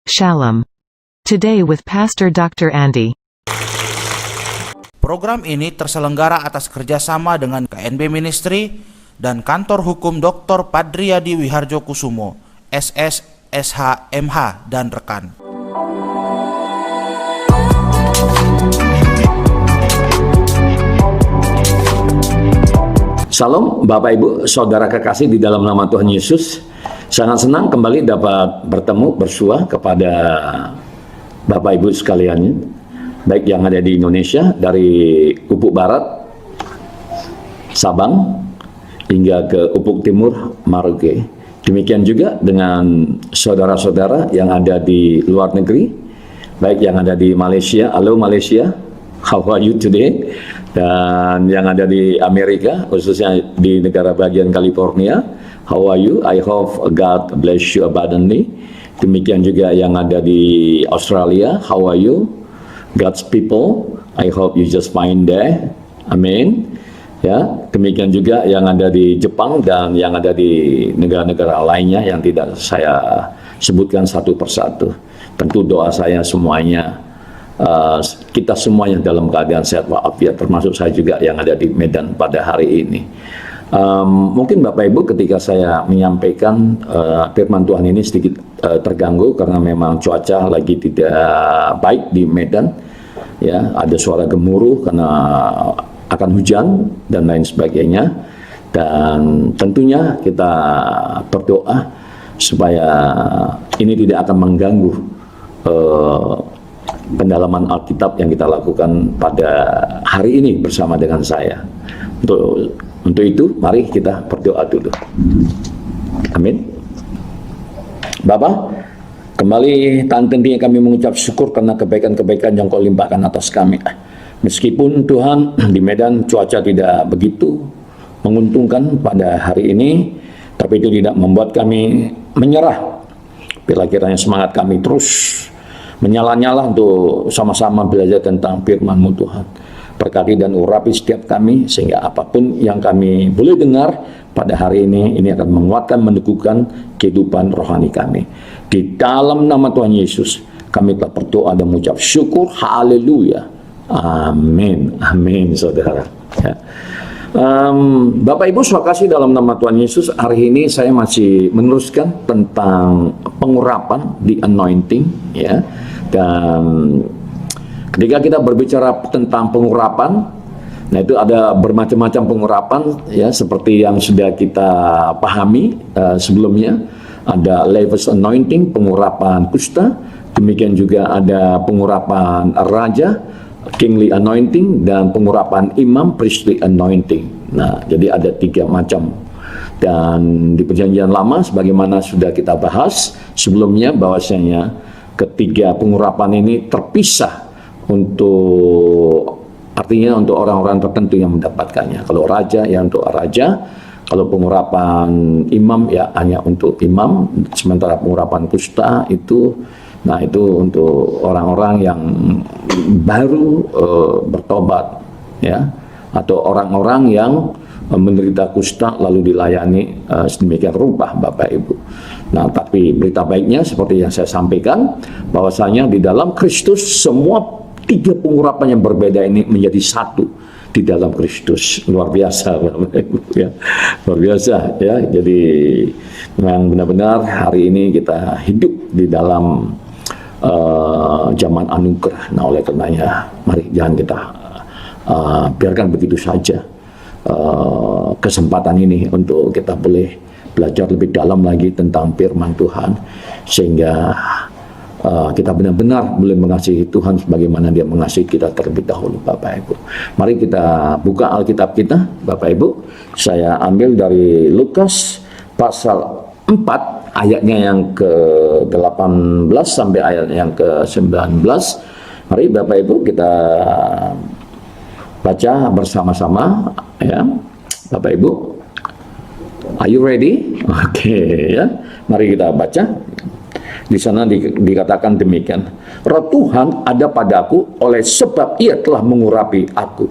Shalom. Today with Pastor Dr. Andy. Program ini terselenggara atas kerjasama dengan KNB Ministry dan Kantor Hukum Dr. Padriadi Wiharjo Kusumo, SS, SH, MH, dan rekan. Salam Bapak Ibu, Saudara kekasih di dalam nama Tuhan Yesus. Sangat senang kembali dapat bertemu bersua kepada Bapak Ibu sekalian, baik yang ada di Indonesia, dari Ufuk Barat, Sabang, hingga ke Ufuk Timur, Merauke. Demikian juga dengan saudara-saudara yang ada di luar negeri, baik yang ada di Malaysia. Halo Malaysia, how are you today? Dan yang ada di Amerika, khususnya di negara bagian California, how are you? I hope God bless you abundantly. Demikian juga yang ada di Australia, how are you? God's people, I hope you just fine there. Amin. Ya, demikian juga yang ada di Jepang dan yang ada di negara-negara lainnya yang tidak saya sebutkan satu persatu. Tentu doa saya semuanya, kita semuanya dalam keadaan sehat walafiat, termasuk saya juga yang ada di Medan pada hari ini. Mungkin Bapak Ibu ketika saya menyampaikan firman Tuhan ini sedikit terganggu karena memang cuaca lagi tidak baik di Medan. Ya, ada suara gemuruh karena akan hujan dan lain sebagainya. Dan tentunya kita berdoa supaya ini tidak akan mengganggu pendalaman Alkitab yang kita lakukan pada hari ini bersama dengan saya. Untuk itu, mari kita berdoa dulu. Amin. Bapa, kembali tentunya kami mengucap syukur karena kebaikan-kebaikan yang Kau limpahkan atas kami. Meskipun Tuhan di Medan cuaca tidak begitu menguntungkan pada hari ini, tapi itu tidak membuat kami menyerah. Bila kiranya semangat kami terus menyala-nyala untuk sama-sama belajar tentang firman-Mu Tuhan. Berkati dan urapi setiap kami sehingga apapun yang kami boleh dengar pada hari ini akan menguatkan, meneguhkan kehidupan rohani kami. Di dalam nama Tuhan Yesus kami telah berdoa dan mengucap syukur. Haleluya. Amin. Amin, saudara. Ya. Bapak Ibu swakasih dalam nama Tuhan Yesus, hari ini saya masih meneruskan tentang pengurapan, the anointing, ya. Dan ketika kita berbicara tentang pengurapan, nah itu ada bermacam-macam pengurapan, ya, seperti yang sudah kita pahami sebelumnya. Ada lavish anointing, pengurapan kusta. Demikian juga ada pengurapan raja, kingly anointing, dan pengurapan imam, priestly anointing. Nah, jadi ada 3 macam. Dan di perjanjian lama sebagaimana sudah kita bahas sebelumnya, bahwasanya ketiga pengurapan ini terpisah artinya untuk orang-orang tertentu yang mendapatkannya. Kalau raja ya untuk raja, kalau pengurapan imam ya hanya untuk imam, sementara pengurapan kusta itu untuk orang-orang yang baru bertobat, ya, atau orang-orang yang menderita kusta lalu dilayani sedemikian rupa, Bapak Ibu. Nah, tapi berita baiknya seperti yang saya sampaikan, bahwasanya di dalam Kristus semua 3 pengurapan yang berbeda ini menjadi satu di dalam Kristus. Luar biasa, Bapak Ibu, ya. Luar biasa, ya. Jadi memang benar-benar hari ini kita hidup di dalam zaman anugerah. Nah, oleh karenanya mari jangan kita biarkan begitu saja kesempatan ini untuk kita boleh belajar lebih dalam lagi tentang firman Tuhan, sehingga kita benar-benar boleh mengasihi Tuhan sebagaimana Dia mengasihi kita terlebih dahulu, Bapak Ibu. Mari kita buka Alkitab kita, Bapak Ibu. Saya ambil dari Lukas pasal 4 ayatnya yang ke-18 sampai ayat yang ke-19. Mari Bapak Ibu kita baca bersama-sama, ya. Bapak Ibu, are you ready? Oke, ya. Mari kita baca. Di sana dikatakan demikian. Roh Tuhan ada padaku oleh sebab Ia telah mengurapi aku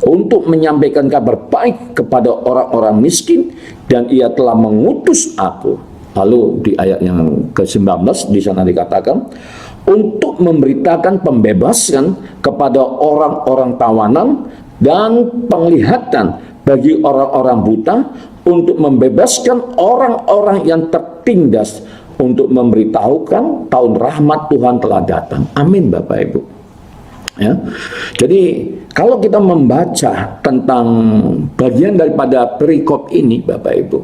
untuk menyampaikan kabar baik kepada orang-orang miskin, dan Ia telah mengutus aku Lalu di ayat yang ke-19 di sana dikatakan, untuk memberitakan pembebasan kepada orang-orang tawanan dan penglihatan bagi orang-orang buta, untuk membebaskan orang-orang yang tertindas, untuk memberitahukan tahun rahmat Tuhan telah datang. Amin, Bapak Ibu. Ya. Jadi kalau kita membaca tentang bagian daripada perikop ini, Bapak Ibu,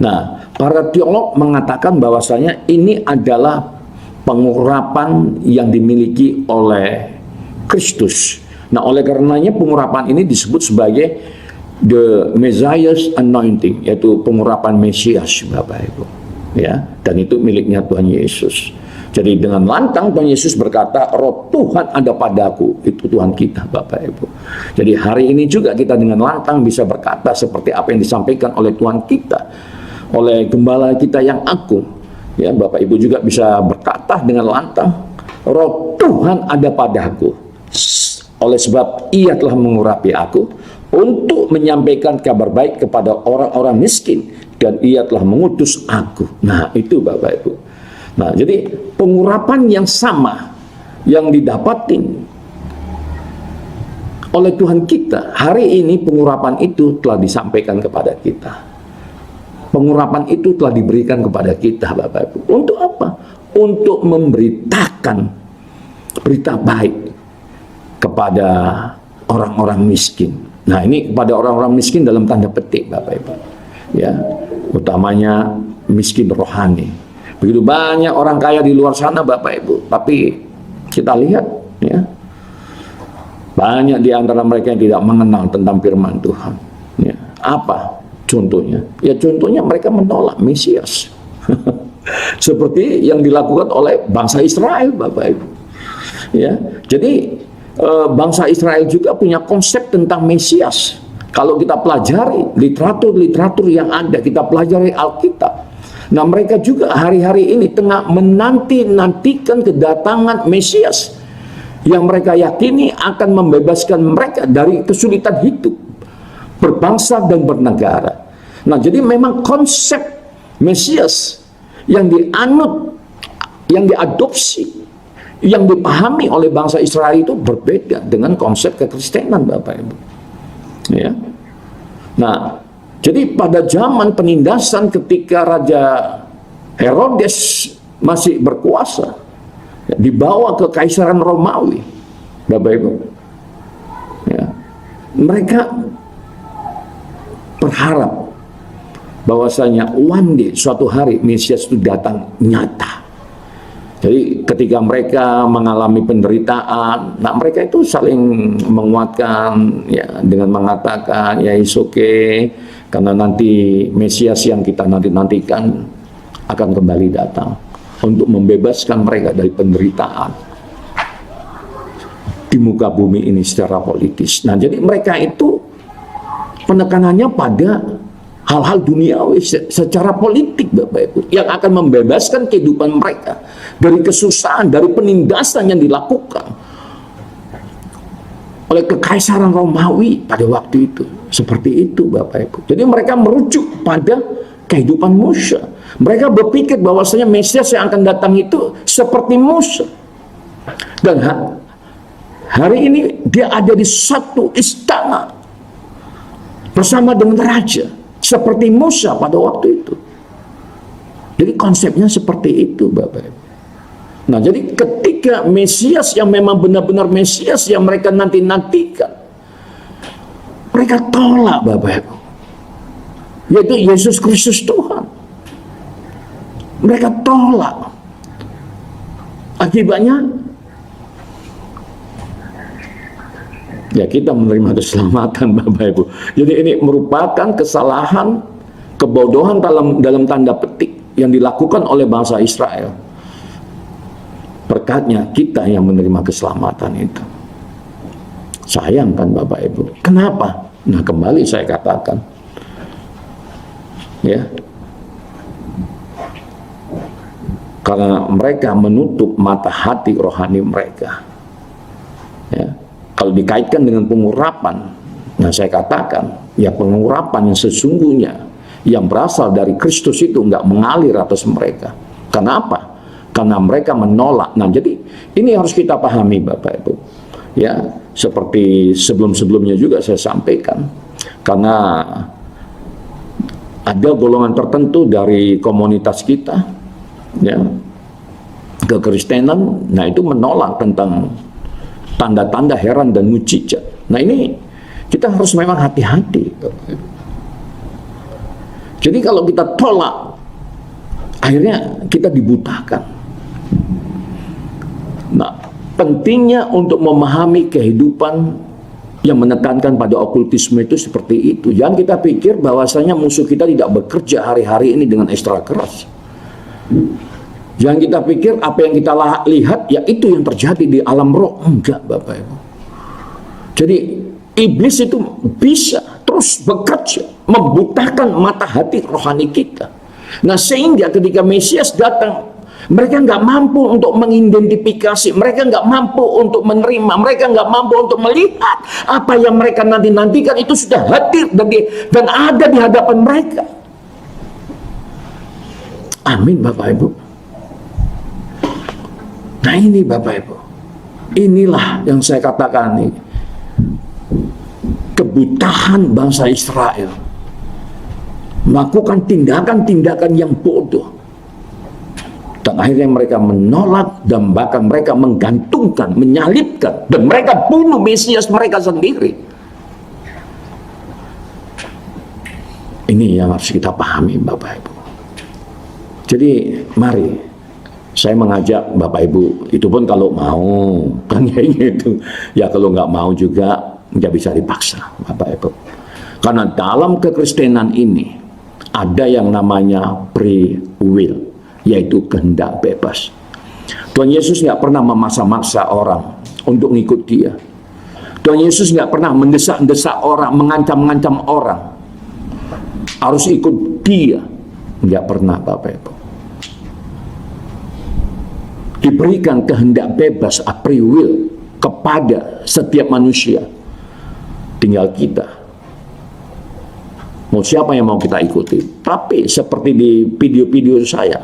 nah, para teolog mengatakan bahwasanya ini adalah pengurapan yang dimiliki oleh Kristus. Nah, oleh karenanya pengurapan ini disebut sebagai the Messiah's anointing, yaitu pengurapan Mesias, Bapak Ibu. Ya, dan itu miliknya Tuhan Yesus. Jadi dengan lantang Tuhan Yesus berkata, roh Tuhan ada padaku. Itu Tuhan kita, Bapak Ibu. Jadi hari ini juga kita dengan lantang bisa berkata seperti apa yang disampaikan oleh Tuhan kita, oleh gembala kita yang agung. Ya, Bapak Ibu juga bisa berkata dengan lantang, roh Tuhan ada padaku, oleh sebab ia telah mengurapi aku untuk menyampaikan kabar baik kepada orang-orang miskin, dan ia telah mengutus aku. Nah, itu Bapak Ibu. Nah, jadi pengurapan yang sama yang didapatin oleh Tuhan kita, hari ini pengurapan itu telah disampaikan kepada kita. Pengurapan itu telah diberikan kepada kita, Bapak Ibu. Untuk apa? Untuk memberitakan berita baik kepada orang-orang miskin. Nah, ini kepada orang-orang miskin dalam tanda petik, Bapak Ibu. Ya, utamanya miskin rohani. Begitu banyak orang kaya di luar sana, Bapak Ibu, tapi kita lihat, ya, banyak di antara mereka yang tidak mengenal tentang firman Tuhan. Ya, apa contohnya? Ya, contohnya mereka menolak Mesias. Seperti yang dilakukan oleh bangsa Israel, Bapak Ibu. Ya, jadi bangsa Israel juga punya konsep tentang Mesias. Kalau kita pelajari literatur yang ada, kita pelajari Alkitab. Nah, mereka juga hari-hari ini tengah menanti-nantikan kedatangan Mesias yang mereka yakini akan membebaskan mereka dari kesulitan hidup, berbangsa dan bernegara. Nah, jadi memang konsep Mesias yang dianut, yang diadopsi, yang dipahami oleh bangsa Israel itu berbeda dengan konsep kekristenan, Bapak Ibu. Ya. Nah, jadi pada zaman penindasan ketika Raja Herodes masih berkuasa, ya, dibawa ke Kaisaran Romawi, Bapak Ibu. Ya. Mereka berharap bahwasanya one day, suatu hari Mesias itu datang nyata. Jadi ketika mereka mengalami penderitaan, nah mereka itu saling menguatkan, ya, dengan mengatakan, ya it's okay, karena nanti Mesias yang kita nantikan akan kembali datang untuk membebaskan mereka dari penderitaan di muka bumi ini secara politis. Nah, jadi mereka itu penekanannya pada hal-hal duniawi secara politik, Bapak Ibu, yang akan membebaskan kehidupan mereka dari kesusahan, dari penindasan yang dilakukan oleh Kekaisaran Romawi pada waktu itu. Seperti itu, Bapak Ibu. Jadi mereka merujuk pada kehidupan Musa. Mereka berpikir bahwasanya Mesias yang akan datang itu seperti Musa. Dan hari ini dia ada di satu istana bersama dengan raja, seperti Musa pada waktu itu. Jadi konsepnya seperti itu, Bapak Ibu. Nah, jadi ketika Mesias yang memang benar-benar Mesias yang mereka nantikan, mereka tolak, Bapak Ibu, yaitu Yesus Kristus Tuhan. Mereka tolak. Akibatnya, ya, kita menerima keselamatan, Bapak Ibu. Jadi ini merupakan kesalahan, kebodohan dalam tanda petik yang dilakukan oleh bangsa Israel. Berkatnya kita yang menerima keselamatan itu. Sayang kan, Bapak Ibu. Kenapa? Nah, kembali saya katakan, ya, karena mereka menutup mata hati rohani mereka. Ya. Kalau dikaitkan dengan pengurapan, nah saya katakan, ya, pengurapan yang sesungguhnya yang berasal dari Kristus itu nggak mengalir atas mereka. Karena apa? Karena mereka menolak. Nah, jadi ini harus kita pahami, Bapak Ibu. Ya, seperti sebelum-sebelumnya juga saya sampaikan. Karena ada golongan tertentu dari komunitas kita, ya, kekristenan, nah itu menolak tentang tanda-tanda heran dan mujizat. Nah, ini kita harus memang hati-hati. Jadi kalau kita tolak, akhirnya kita dibutakan. Nah, pentingnya untuk memahami kehidupan yang menekankan pada okultisme itu seperti itu. Jangan kita pikir bahwasanya musuh kita tidak bekerja hari-hari ini dengan ekstra keras. Jangan kita pikir apa yang kita lihat ya itu yang terjadi di alam roh. Enggak, Bapak Ibu. Jadi iblis itu bisa terus bekerja membutakan mata hati rohani kita. Nah, sehingga ketika Mesias datang, mereka nggak mampu untuk mengidentifikasi, mereka nggak mampu untuk menerima, mereka nggak mampu untuk melihat apa yang mereka nanti-nantikan itu sudah hadir dan ada di hadapan mereka. Amin, Bapak Ibu. Nah, ini Bapak Ibu, inilah yang saya katakan nih, kebutahan bangsa Israel melakukan tindakan-tindakan yang bodoh. Dan akhirnya mereka menolak dan bahkan mereka menggantungkan, menyalibkan, dan mereka bunuh Mesias mereka sendiri. Ini yang harus kita pahami, Bapak Ibu. Jadi mari saya mengajak Bapak Ibu, itu pun kalau mau, kan kayak gitu. Ya kalau nggak mau juga nggak bisa dipaksa, Bapak Ibu. Karena dalam kekristenan ini ada yang namanya free will, yaitu kehendak bebas. Tuhan Yesus nggak pernah memaksa-maksa orang untuk ngikut dia. Tuhan Yesus nggak pernah mendesak-desak orang, mengancam-ngancam orang harus ikut dia. Nggak pernah, Bapak Ibu. Diberikan kehendak bebas, free will, kepada setiap manusia. Tinggal kita mau siapa yang mau kita ikuti. Tapi seperti di video-video saya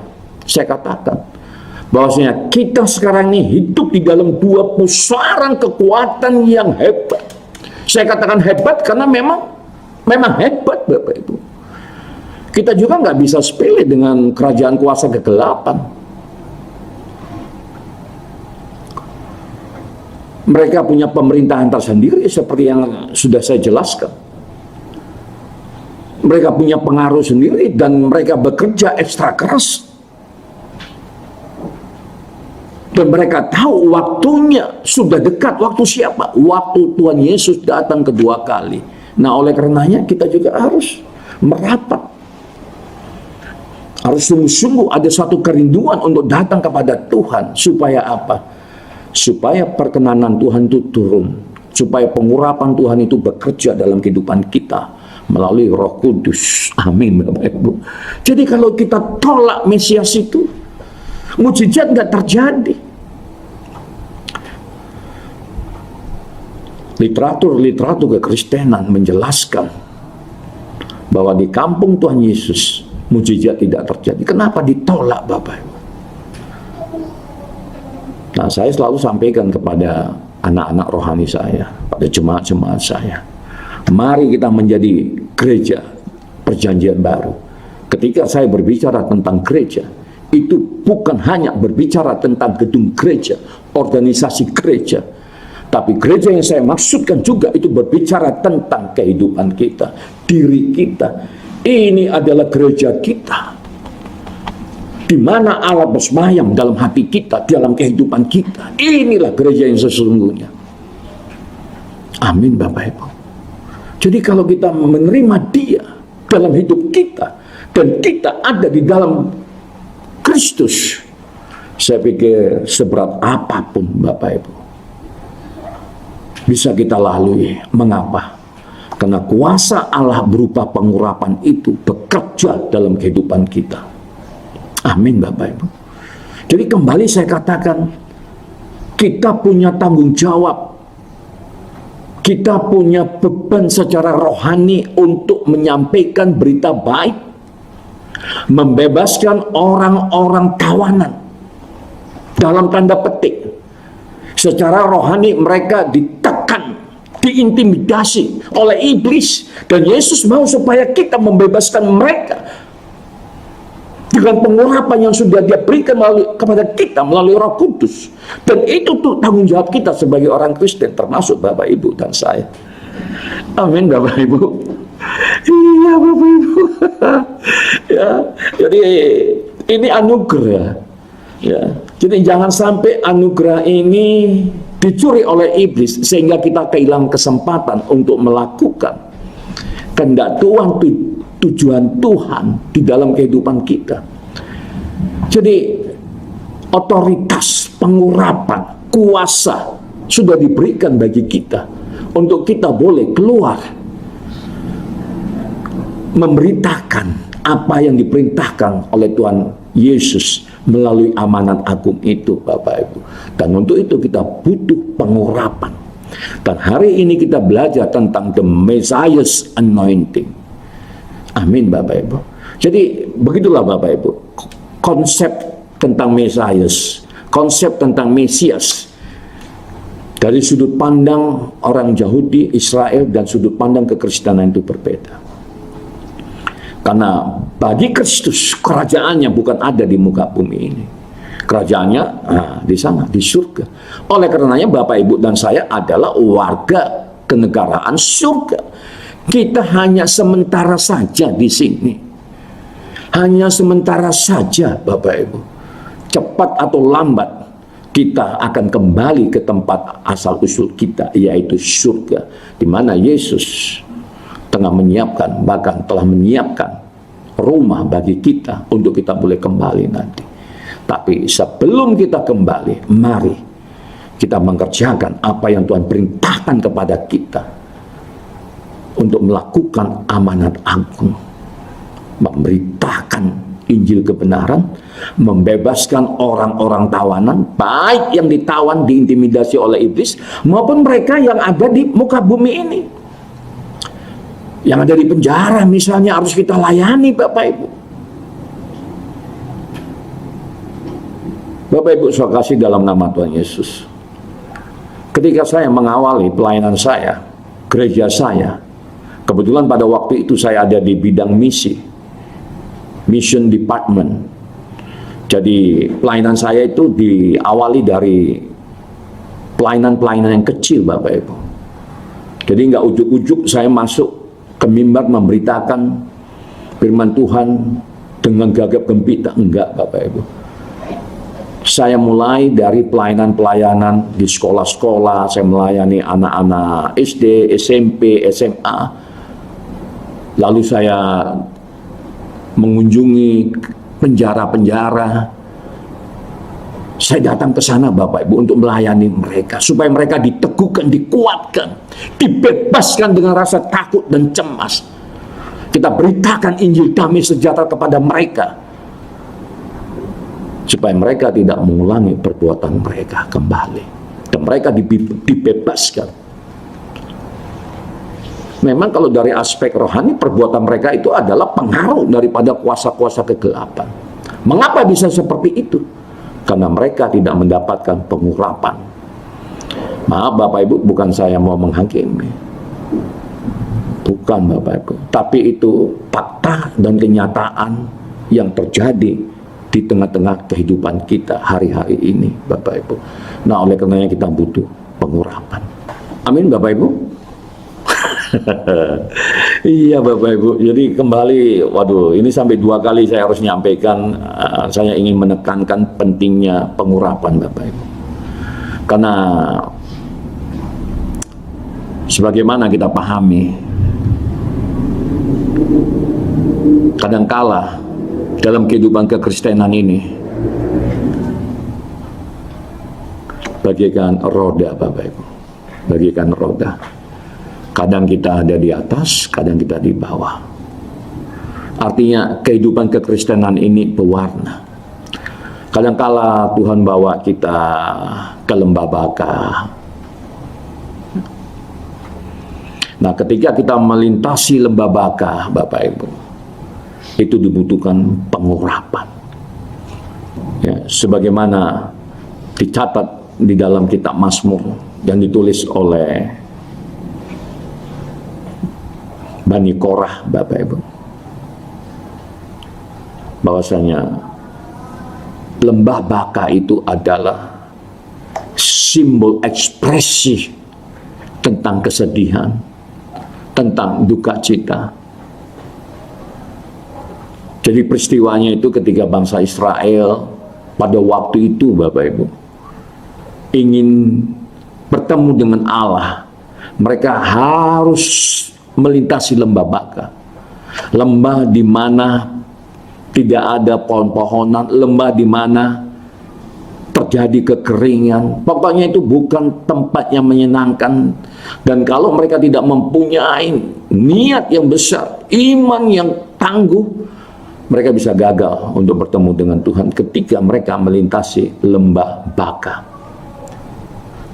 katakan bahwasanya kita sekarang ini hidup di dalam dua pusaran kekuatan yang hebat. Saya katakan hebat karena memang hebat, Bapak Ibu. Kita juga nggak bisa sepele dengan kerajaan kuasa kegelapan. Mereka punya pemerintahan tersendiri seperti yang sudah saya jelaskan. Mereka punya pengaruh sendiri dan mereka bekerja ekstra keras. Dan mereka tahu waktunya sudah dekat. Waktu siapa? Waktu Tuhan Yesus datang kedua kali. Nah, oleh karenanya kita juga harus merapat. Harus sungguh-sungguh ada satu kerinduan untuk datang kepada Tuhan. Supaya apa? Supaya perkenanan Tuhan itu turun. Supaya pengurapan Tuhan itu bekerja dalam kehidupan kita melalui Roh Kudus. Amin, Bapak Ibu. Jadi kalau kita tolak Mesias itu, mujizat nggak terjadi. Literatur kekristenan menjelaskan bahwa di kampung Tuhan Yesus mujizat tidak terjadi. Kenapa ditolak, Bapak Ibu? Nah, saya selalu sampaikan kepada anak-anak rohani saya, pada jemaat-jemaat saya, mari kita menjadi gereja perjanjian baru. Ketika saya berbicara tentang gereja, itu bukan hanya berbicara tentang gedung gereja, organisasi gereja, tapi gereja yang saya maksudkan juga itu berbicara tentang kehidupan kita, diri kita. Ini adalah gereja kita, di mana Allah bersemayam dalam hati kita, dalam kehidupan kita. Inilah gereja yang sesungguhnya. Amin, Bapak Ibu. Jadi kalau kita menerima Dia dalam hidup kita, dan kita ada di dalam Kristus, saya pikir seberat apapun, Bapak Ibu, bisa kita lalui. Mengapa? Karena kuasa Allah berupa pengurapan itu bekerja dalam kehidupan kita. Amin, Bapak Ibu. Jadi kembali saya katakan, kita punya tanggung jawab. Kita punya beban secara rohani untuk menyampaikan berita baik membebaskan orang-orang tawanan, dalam tanda petik. Secara rohani mereka ditekan, diintimidasi oleh iblis, dan Yesus mau supaya kita membebaskan mereka dengan pengurapan yang sudah Dia berikan kepada kita melalui Roh Kudus. Dan itu tuh tanggung jawab kita sebagai orang Kristen, termasuk Bapak Ibu dan saya. Amin Bapak Ibu. Iya Bapak Ibu. Ya, jadi ini anugerah. Ya, jadi jangan sampai anugerah ini dicuri oleh iblis sehingga kita kehilangan kesempatan untuk melakukan kehendak Tuhan, tujuan Tuhan di dalam kehidupan kita. Jadi otoritas, pengurapan, kuasa sudah diberikan bagi kita untuk kita boleh keluar memberitakan apa yang diperintahkan oleh Tuhan Yesus melalui amanat agung itu, Bapak Ibu. Dan untuk itu kita butuh pengurapan. Dan hari ini kita belajar tentang the Messiah's anointing. Amin Bapak Ibu. Jadi begitulah Bapak Ibu, konsep tentang Messias, konsep tentang Mesias dari sudut pandang orang Yahudi, Israel, dan sudut pandang kekristenan itu berbeda. Karena bagi Kristus kerajaannya bukan ada di muka bumi ini. Kerajaannya di sana, di surga. Oleh karenanya Bapak Ibu dan saya adalah warga kenegaraan surga. Kita hanya sementara saja di sini. Hanya sementara saja Bapak Ibu. Cepat atau lambat kita akan kembali ke tempat asal usul kita, yaitu surga, di mana Yesus tengah menyiapkan, bahkan telah menyiapkan rumah bagi kita untuk kita boleh kembali nanti. Tapi sebelum kita kembali, mari kita mengerjakan apa yang Tuhan perintahkan kepada kita untuk melakukan amanat agung, memberitakan Injil kebenaran, membebaskan orang-orang tawanan, baik yang ditawan, diintimidasi oleh iblis, maupun mereka yang ada di muka bumi ini. Yang ada di penjara misalnya harus kita layani Bapak Ibu. Bapak Ibu saya kasih dalam nama Tuhan Yesus. Ketika saya mengawali pelayanan saya, gereja saya, kebetulan pada waktu itu saya ada di bidang misi, mission department. Jadi pelayanan saya itu diawali dari pelayanan-pelayanan yang kecil Bapak Ibu. Jadi nggak ujuk-ujuk saya masuk ke mimbar memberitakan firman Tuhan dengan gagap gempita, enggak Bapak Ibu. Saya mulai dari pelayanan-pelayanan di sekolah-sekolah, saya melayani anak-anak SD, SMP, SMA. Lalu saya mengunjungi penjara-penjara. Saya datang ke sana Bapak Ibu untuk melayani mereka, supaya mereka diteguhkan, dikuatkan, dibebaskan dengan rasa takut dan cemas. Kita beritakan Injil damai sejahtera kepada mereka, supaya mereka tidak mengulangi perbuatan mereka kembali, dan mereka dibebaskan. Memang kalau dari aspek rohani, perbuatan mereka itu adalah pengaruh daripada kuasa-kuasa kegelapan. Mengapa bisa seperti itu? Karena mereka tidak mendapatkan pengurapan. Maaf Bapak Ibu, bukan saya mau menghakimi. Bukan Bapak Ibu. Tapi itu fakta dan kenyataan yang terjadi di tengah-tengah kehidupan kita hari-hari ini Bapak Ibu. Nah oleh karenanya kita butuh pengurapan. Amin Bapak Ibu. Iya Bapak Ibu, jadi kembali, waduh ini sampai 2 kali saya harus nyampaikan, saya ingin menekankan pentingnya pengurapan Bapak Ibu. Karena sebagaimana kita pahami, kadangkala dalam kehidupan kekristenan ini bagaikan roda Bapak Ibu, bagaikan roda. Kadang kita ada di atas, kadang kita di bawah. Artinya kehidupan kekristenan ini pewarna. Kadangkala Tuhan bawa kita ke Lembabaka. Nah ketika kita melintasi Lembabaka Bapak Ibu, itu dibutuhkan pengurapan. Ya, sebagaimana dicatat di dalam kitab Mazmur yang ditulis oleh Bani Korah, Bapak Ibu, bahwasanya lembah Baka itu adalah simbol ekspresi tentang kesedihan, tentang duka cita. Jadi peristiwanya itu ketika bangsa Israel pada waktu itu, Bapak Ibu, ingin bertemu dengan Allah, mereka harus melintasi lembah Baka, lembah di mana tidak ada pohon-pohonan, lembah di mana terjadi kekeringan. Pokoknya itu bukan tempat yang menyenangkan. Dan kalau mereka tidak mempunyai niat yang besar, iman yang tangguh, mereka bisa gagal untuk bertemu dengan Tuhan ketika mereka melintasi lembah Baka.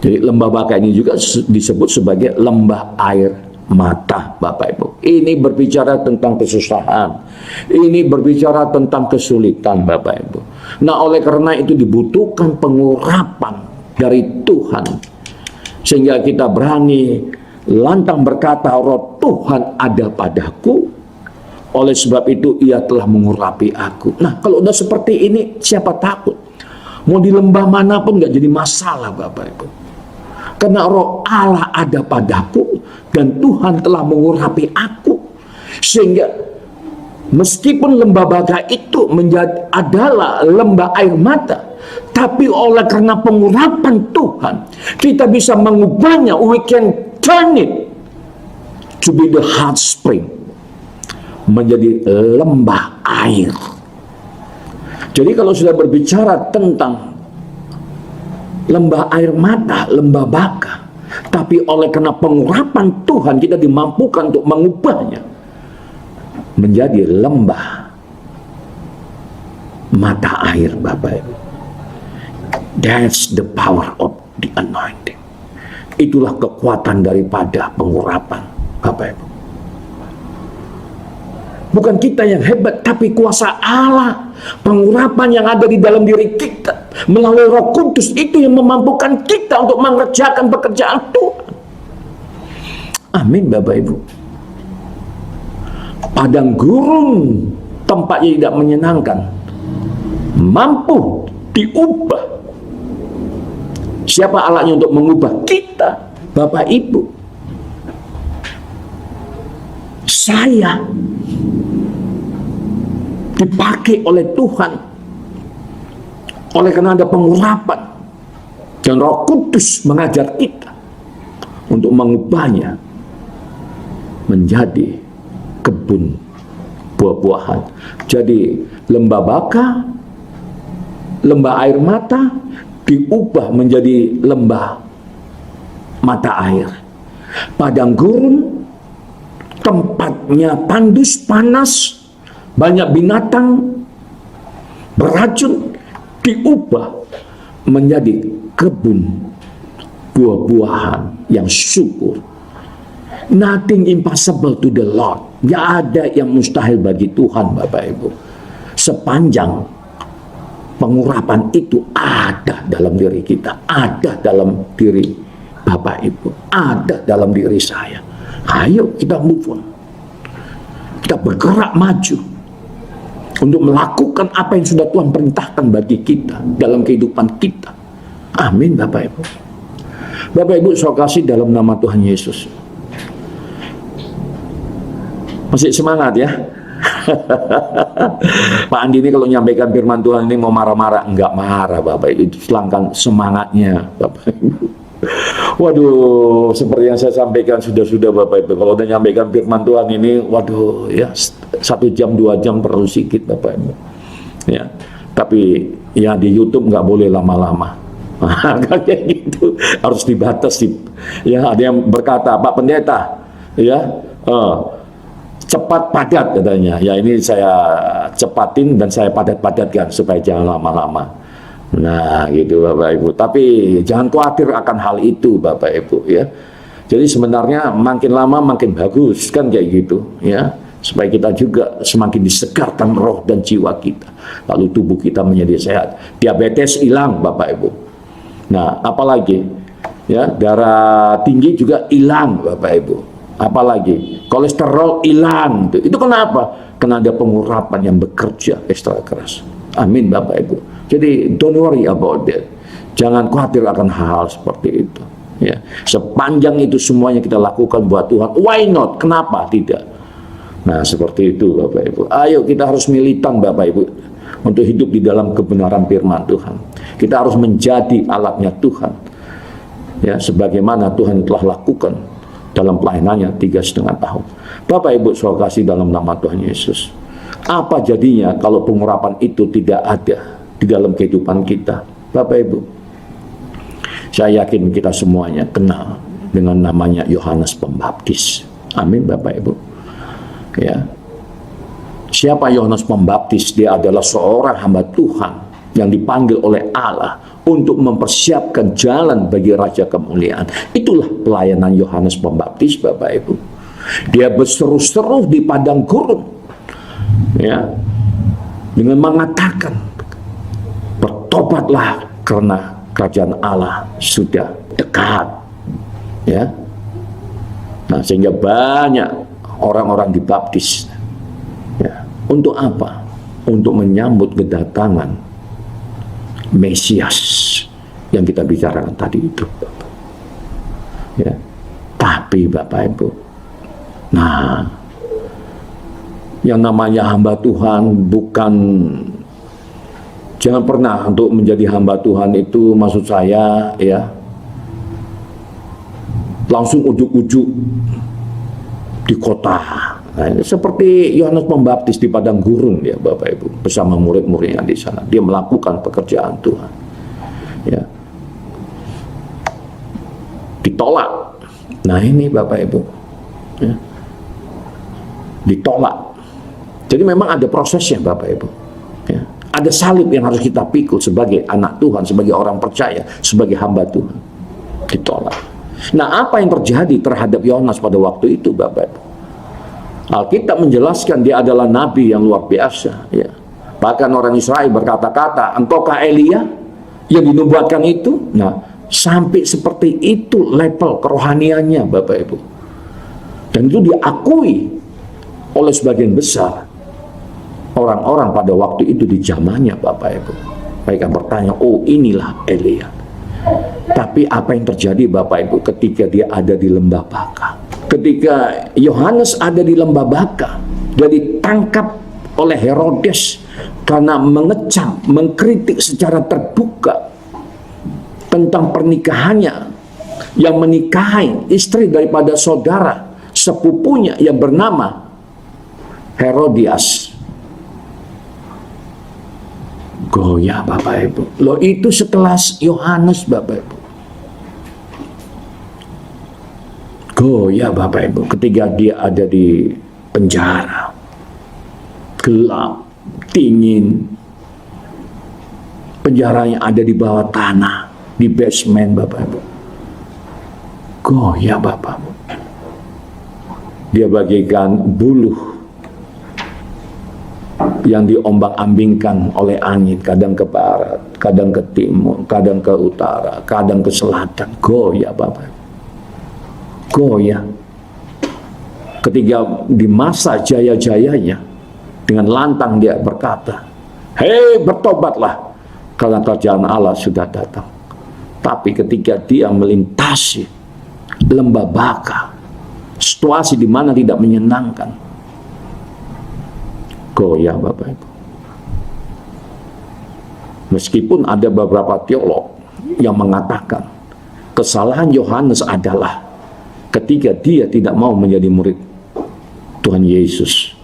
Jadi lembah Baka ini juga disebut sebagai lembah air mata, Bapak Ibu. Ini berbicara tentang kesusahan, ini berbicara tentang kesulitan, Bapak Ibu. Nah, oleh karena itu dibutuhkan pengurapan dari Tuhan, sehingga kita berani lantang berkata, roh Tuhan ada padaku, oleh sebab itu ia telah mengurapi aku. Nah, kalau udah seperti ini, siapa takut? Mau di lembah manapun gak jadi masalah, Bapak Ibu. Karena roh Allah ada padaku, dan Tuhan telah mengurapi aku, sehingga meskipun lembah Baka itu adalah lembah air mata, tapi oleh karena pengurapan Tuhan, kita bisa mengubahnya. We can turn it to be the hot spring, menjadi lembah air. Jadi kalau sudah berbicara tentang lembah air mata, lembah Baka, tapi oleh karena pengurapan Tuhan, kita dimampukan untuk mengubahnya menjadi lembah mata air, Bapak Ibu. That's the power of the anointing. Itulah kekuatan daripada pengurapan, Bapak Ibu. Bukan kita yang hebat, tapi kuasa Allah, pengurapan yang ada di dalam diri kita melalui Roh Kudus itu yang memampukan kita untuk mengerjakan pekerjaan Tuhan. Amin, Bapak Ibu. Padang gurun, tempatnya tidak menyenangkan, mampu diubah. Siapa alatnya untuk mengubah? Kita, Bapak Ibu. Saya dipakai oleh Tuhan oleh karena ada pengurapan, dan Roh Kudus mengajar kita untuk mengubahnya menjadi kebun buah-buahan. Jadi lembah Baka, lembah air mata diubah menjadi lembah mata air. Padang gurun, tempatnya tandus, panas, banyak binatang beracun, diubah menjadi kebun buah-buahan yang subur. Nothing impossible to the Lord. Gak ada yang mustahil bagi Tuhan, Bapak Ibu. Sepanjang pengurapan itu ada dalam diri kita, ada dalam diri Bapak Ibu, ada dalam diri saya. Ayo kita move on. Kita bergerak maju untuk melakukan apa yang sudah Tuhan perintahkan bagi kita dalam kehidupan kita. Amin, Bapak Ibu. Bapak Ibu, saya kasih dalam nama Tuhan Yesus. Masih semangat ya? Pak Andi ini kalau menyampaikan firman Tuhan ini mau marah-marah? Enggak marah, Bapak Ibu. Itu silangkan semangatnya, Bapak Ibu. Waduh, seperti yang saya sampaikan sudah Bapak Ibu. Kalau udah nyampaikan firman Tuhan ini, waduh ya, 1 jam 2 jam perlu sedikit, Bapak Ibu. Ya, tapi ya di YouTube nggak boleh lama-lama. Kayak gitu, harus dibatasi. Ya, ada yang berkata, Pak Pendeta, ya, cepat padat katanya. Ya, ini saya cepatin dan saya padat-padatkan supaya jangan lama-lama. Nah, gitu Bapak Ibu. Tapi jangan khawatir akan hal itu, Bapak Ibu, ya. Jadi sebenarnya makin lama makin bagus kan, kayak gitu, ya. supaya kita juga semakin disegarkan roh dan jiwa kita, lalu tubuh kita menjadi sehat. Diabetes hilang, Bapak Ibu. Nah, apalagi ya, darah tinggi juga hilang, Bapak Ibu. Apalagi kolesterol hilang. Itu kenapa? Karena ada pengurapan yang bekerja ekstra keras. Amin, Bapak Ibu. Jadi don't worry about that. Jangan khawatir akan hal-hal seperti itu. Ya, sepanjang itu semuanya kita lakukan buat Tuhan, why not? Kenapa tidak? Nah, seperti itu, Bapak Ibu. Ayo kita harus militan, Bapak Ibu, untuk hidup di dalam kebenaran firman Tuhan. Kita harus menjadi alatnya Tuhan. Ya, sebagaimana Tuhan telah lakukan dalam pelayanannya 3,5 tahun. Bapak Ibu, saya kasih dalam nama Tuhan Yesus. Apa jadinya kalau pengurapan itu tidak ada di dalam kehidupan kita, Bapak Ibu? Saya yakin kita semuanya kenal dengan namanya Yohanes Pembaptis. Amin, Bapak Ibu. Ya. Siapa Yohanes Pembaptis? Dia adalah seorang hamba Tuhan yang dipanggil oleh Allah untuk mempersiapkan jalan bagi Raja Kemuliaan. Itulah pelayanan Yohanes Pembaptis, Bapak Ibu. Dia berseru-seru di padang gurun, ya, dengan mengatakan, bertobatlah karena kerajaan Allah sudah dekat, ya. Nah, sehingga banyak orang-orang dibaptis. Ya. Untuk apa? Untuk menyambut kedatangan Mesias yang kita bicarakan tadi itu. Ya. Tapi Bapak Ibu, nah, yang namanya hamba Tuhan bukan, jangan pernah untuk menjadi hamba Tuhan itu, maksud saya ya, langsung ujuk-ujuk di kota. Nah, seperti Yohanes Pembaptis di padang gurun, ya Bapak Ibu, bersama murid-muridnya di sana. Dia melakukan pekerjaan Tuhan. Ya. Ditolak. Nah, ini Bapak Ibu. Ya. Ditolak. Jadi memang ada prosesnya, Bapak Ibu. Ya. Ada salib yang harus kita pikul sebagai anak Tuhan, sebagai orang percaya, sebagai hamba Tuhan. Ditolak. Nah, apa yang terjadi terhadap Yohanes pada waktu itu, Bapak Ibu? Alkitab menjelaskan dia adalah nabi yang luar biasa. Ya. Bahkan orang Israel berkata-kata, engkaukah Elia yang dinubuatkan itu? Nah, sampai seperti itu level kerohaniannya, Bapak Ibu. Dan itu diakui oleh sebagian besar orang-orang pada waktu itu di zamannya, Bapak Ibu. Mereka bertanya, oh inilah Elia. Tapi apa yang terjadi, Bapak Ibu, ketika dia ada di lembah Baka? Ketika Yohanes ada di lembah Baka, dia ditangkap oleh Herodes karena mengecam, mengkritik secara terbuka tentang pernikahannya yang menikahi istri daripada saudara sepupunya yang bernama Herodias. Goyah, Bapak Ibu. Loh, itu sekelas Yohanes, Bapak Ibu. Goyah, Bapak Ibu, ketika dia ada di penjara, gelap, dingin, penjaranya ada di bawah tanah, di basement, Bapak Ibu. Goyah, Bapak Ibu. Dia bagaikan buluh yang diombang-ambingkan oleh angin, kadang ke barat, kadang ke timur, kadang ke utara, kadang ke selatan. Goyah, Bapak Ibu. Goyah. Ketika di masa jaya-jayanya, dengan lantang dia berkata, hei, bertobatlah karena kerajaan Allah sudah datang. Tapi ketika dia melintasi lembah Baka, situasi di mana tidak menyenangkan, goyah, Bapak Ibu. Meskipun ada beberapa teolog yang mengatakan kesalahan Yohanes adalah ketika dia tidak mau menjadi murid Tuhan Yesus.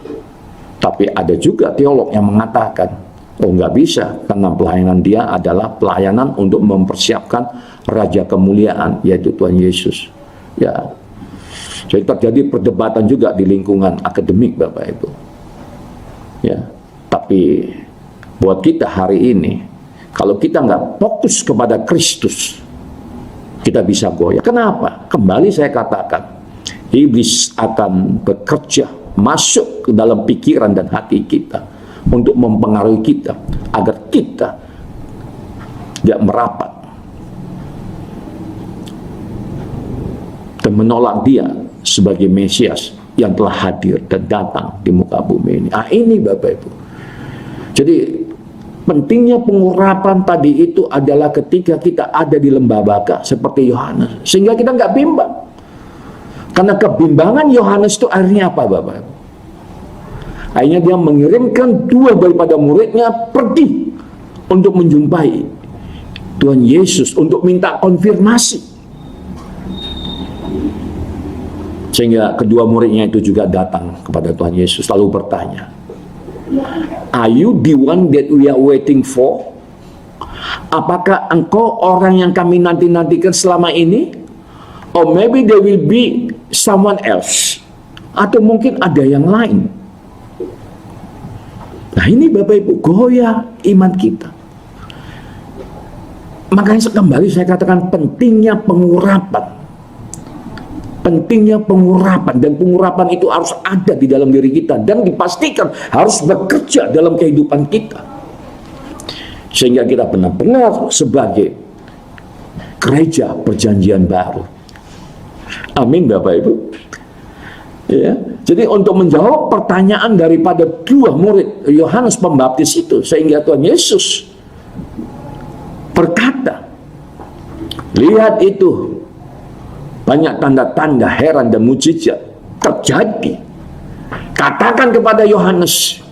Tapi ada juga teolog yang mengatakan, oh nggak bisa, karena pelayanan dia adalah pelayanan untuk mempersiapkan Raja Kemuliaan, yaitu Tuhan Yesus. Ya, jadi terjadi perdebatan juga di lingkungan akademik, Bapak Ibu. Ya, tapi buat kita hari ini, kalau kita nggak fokus kepada Kristus, kita bisa goyah. Kenapa? Kembali saya katakan, iblis akan bekerja masuk ke dalam pikiran dan hati kita untuk mempengaruhi kita agar kita tidak merapat dan menolak dia sebagai Mesias yang telah hadir dan datang di muka bumi ini. Ini Bapak Ibu. Jadi pentingnya pengurapan tadi itu adalah ketika kita ada di lembah baka seperti Yohanes, sehingga kita nggak bimbang. Karena kebimbangan Yohanes itu akhirnya apa Bapak Ibu? Akhirnya dia mengirimkan 2 daripada muridnya pergi untuk menjumpai Tuhan Yesus untuk minta konfirmasi. Sehingga kedua muridnya itu juga datang kepada Tuhan Yesus lalu bertanya, "Are you the one that we are waiting for?" Apakah engkau orang yang kami nanti-nantikan selama ini? Or maybe there will be someone else. Atau mungkin ada yang lain. Nah ini Bapak Ibu, goyah iman kita. Makanya kembali saya katakan pentingnya pengurapan. Pentingnya pengurapan, dan pengurapan itu harus ada di dalam diri kita dan dipastikan harus bekerja dalam kehidupan kita sehingga kita benar-benar sebagai gereja perjanjian baru. Amin Bapak Ibu. Ya, jadi untuk menjawab pertanyaan daripada 2 murid Yohanes Pembaptis itu, sehingga Tuhan Yesus berkata, "Lihat itu, banyak tanda-tanda heran dan mujizat terjadi. Katakan kepada Yohanes,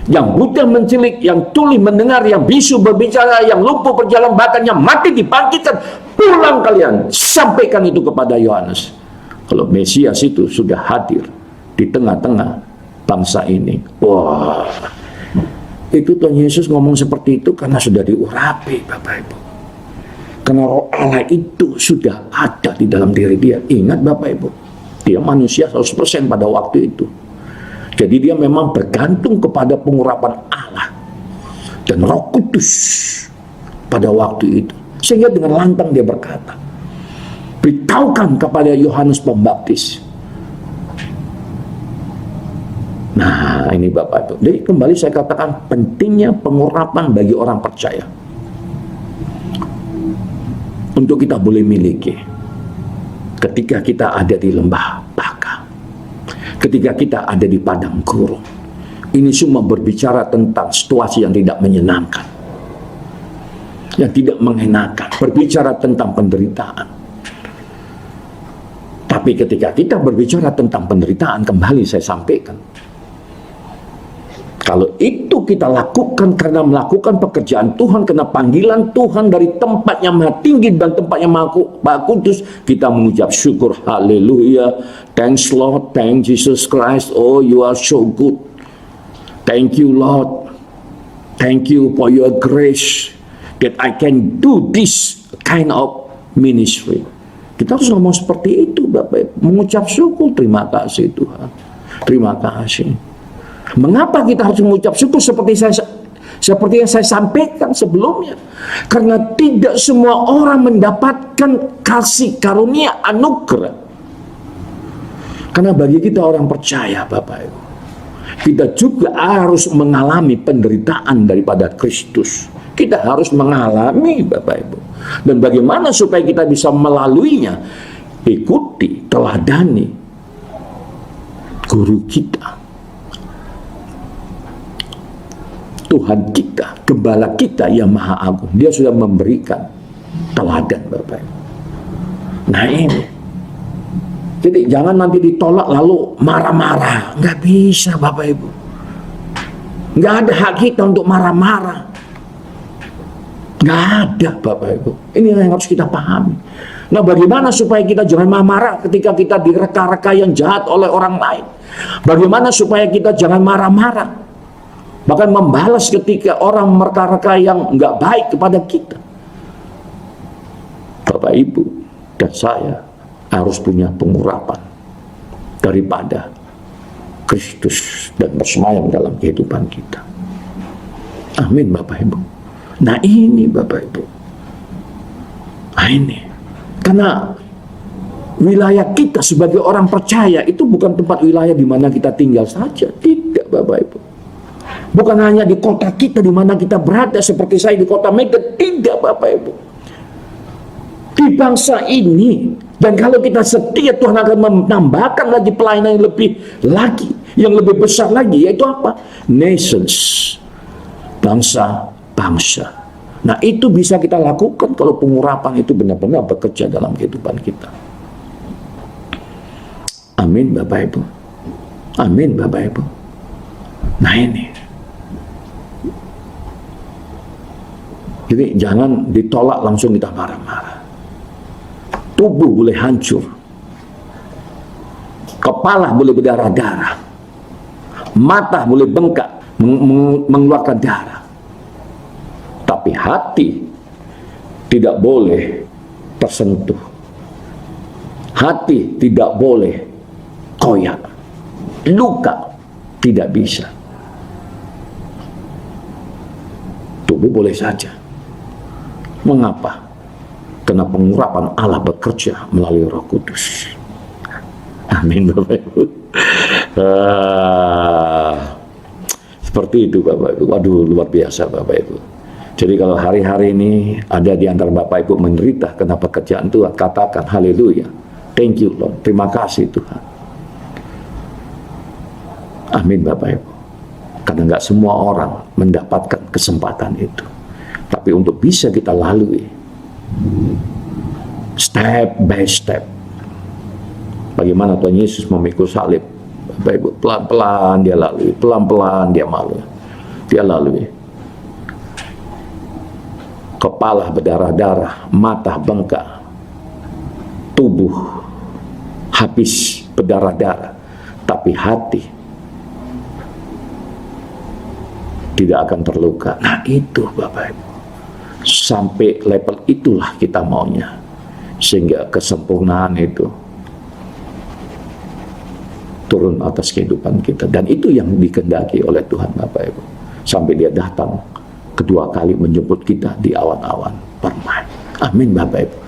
yang buta mencelik, yang tuli mendengar, yang bisu berbicara, yang lumpuh berjalan, bahkan yang mati dibangkitkan. Pulang kalian, sampaikan itu kepada Yohanes. Kalau Mesias itu sudah hadir di tengah-tengah bangsa ini." Wah, itu Tuhan Yesus ngomong seperti itu karena sudah diurapi Bapak Ibu. Karena Roh Allah itu sudah ada di dalam diri dia. Ingat Bapak Ibu, dia manusia 100% pada waktu itu. Jadi dia memang bergantung kepada pengurapan Allah dan Roh Kudus pada waktu itu. Sehingga dengan lantang dia berkata, "Beritahukan kepada Yohanes Pembaptis." Nah ini Bapak Ibu. Jadi kembali saya katakan pentingnya pengurapan bagi orang percaya. Untuk kita boleh miliki ketika kita ada di lembah baka, ketika kita ada di padang gurun. Ini semua berbicara tentang situasi yang tidak menyenangkan, yang tidak mengenakan, berbicara tentang penderitaan. Tapi ketika kita berbicara tentang penderitaan, kembali saya sampaikan, kalau itu kita lakukan karena melakukan pekerjaan Tuhan, karena panggilan Tuhan dari tempat yang maha tinggi dan tempat yang maha kudus, kita mengucap syukur, haleluya, thanks Lord, thank Jesus Christ, oh you are so good, thank you Lord, thank you for your grace, that I can do this kind of ministry. Kita harus ngomong seperti itu Bapak Ibu, mengucap syukur, terima kasih Tuhan, terima kasih. Mengapa kita harus mengucap syukur seperti yang saya sampaikan sebelumnya? Karena tidak semua orang mendapatkan kasih karunia anugerah. Karena bagi kita orang percaya Bapak Ibu, kita juga harus mengalami penderitaan daripada Kristus. Kita harus mengalami Bapak Ibu. Dan bagaimana supaya kita bisa melaluinya? Ikuti, teladani guru kita, Tuhan kita, Gembala kita yang Maha Agung. Dia sudah memberikan teladan Bapak Ibu. Nah ini, jadi jangan nanti ditolak lalu marah-marah. Nggak bisa Bapak Ibu. Nggak ada hak kita untuk marah-marah. Nggak ada Bapak Ibu. Ini yang harus kita pahami. Nah bagaimana supaya kita jangan marah-marah ketika kita direka-reka yang jahat oleh orang lain? Bagaimana supaya kita jangan marah-marah, bahkan membalas ketika orang mereka-reka yang nggak baik kepada kita? Bapak Ibu dan saya harus punya pengurapan daripada Kristus dan bersemayam dalam kehidupan kita. Amin Bapak Ibu. Nah ini Bapak Ibu, nah ini karena Wilayah kita sebagai orang percaya itu bukan tempat wilayah di mana kita tinggal saja. Tidak, Bapak Ibu. Bukan hanya di kota kita di mana kita berada, seperti saya di kota Medan. Tidak, Bapak Ibu. Di bangsa ini, dan kalau kita setia, Tuhan akan menambahkan lagi pelayanan yang lebih lagi, yang lebih besar lagi, yaitu apa? Nations, bangsa-bangsa. Nah, itu bisa kita lakukan kalau pengurapan itu benar-benar bekerja dalam kehidupan kita. Amin, Bapak Ibu. Amin, Bapak Ibu. Nah, ini. Jadi jangan ditolak langsung kita marah-marah. Tubuh boleh hancur, kepala boleh berdarah-darah, mata boleh bengkak, mengeluarkan darah, tapi hati tidak boleh tersentuh. Hati tidak boleh koyak, luka tidak bisa. Tubuh boleh saja. Mengapa? Karena pengurapan Allah bekerja melalui Roh Kudus. Amin, Bapak Ibu. Seperti itu, Bapak Ibu. Waduh, luar biasa, Bapak Ibu. Jadi kalau hari-hari ini ada di antara Bapak Ibu menderita karena pekerjaan Tuhan, katakan haleluya. Thank you, Lord. Terima kasih, Tuhan. Amin, Bapak Ibu. Karena nggak semua orang mendapatkan kesempatan itu. Tapi untuk bisa kita lalui step by step, bagaimana Tuhan Yesus memikul salib, Bapak Ibu, pelan-pelan dia lalui, pelan-pelan dia lalui. Kepala berdarah-darah, mata bengkak, tubuh habis berdarah-darah, tapi hati tidak akan terluka. Nah, itu Bapak Ibu. Sampai level itulah kita maunya, sehingga kesempurnaan itu turun atas kehidupan kita, dan itu yang dikehendaki oleh Tuhan, Bapak Ibu, sampai dia datang kedua kali menjemput kita di awan-awan permai. Amin, Bapak Ibu,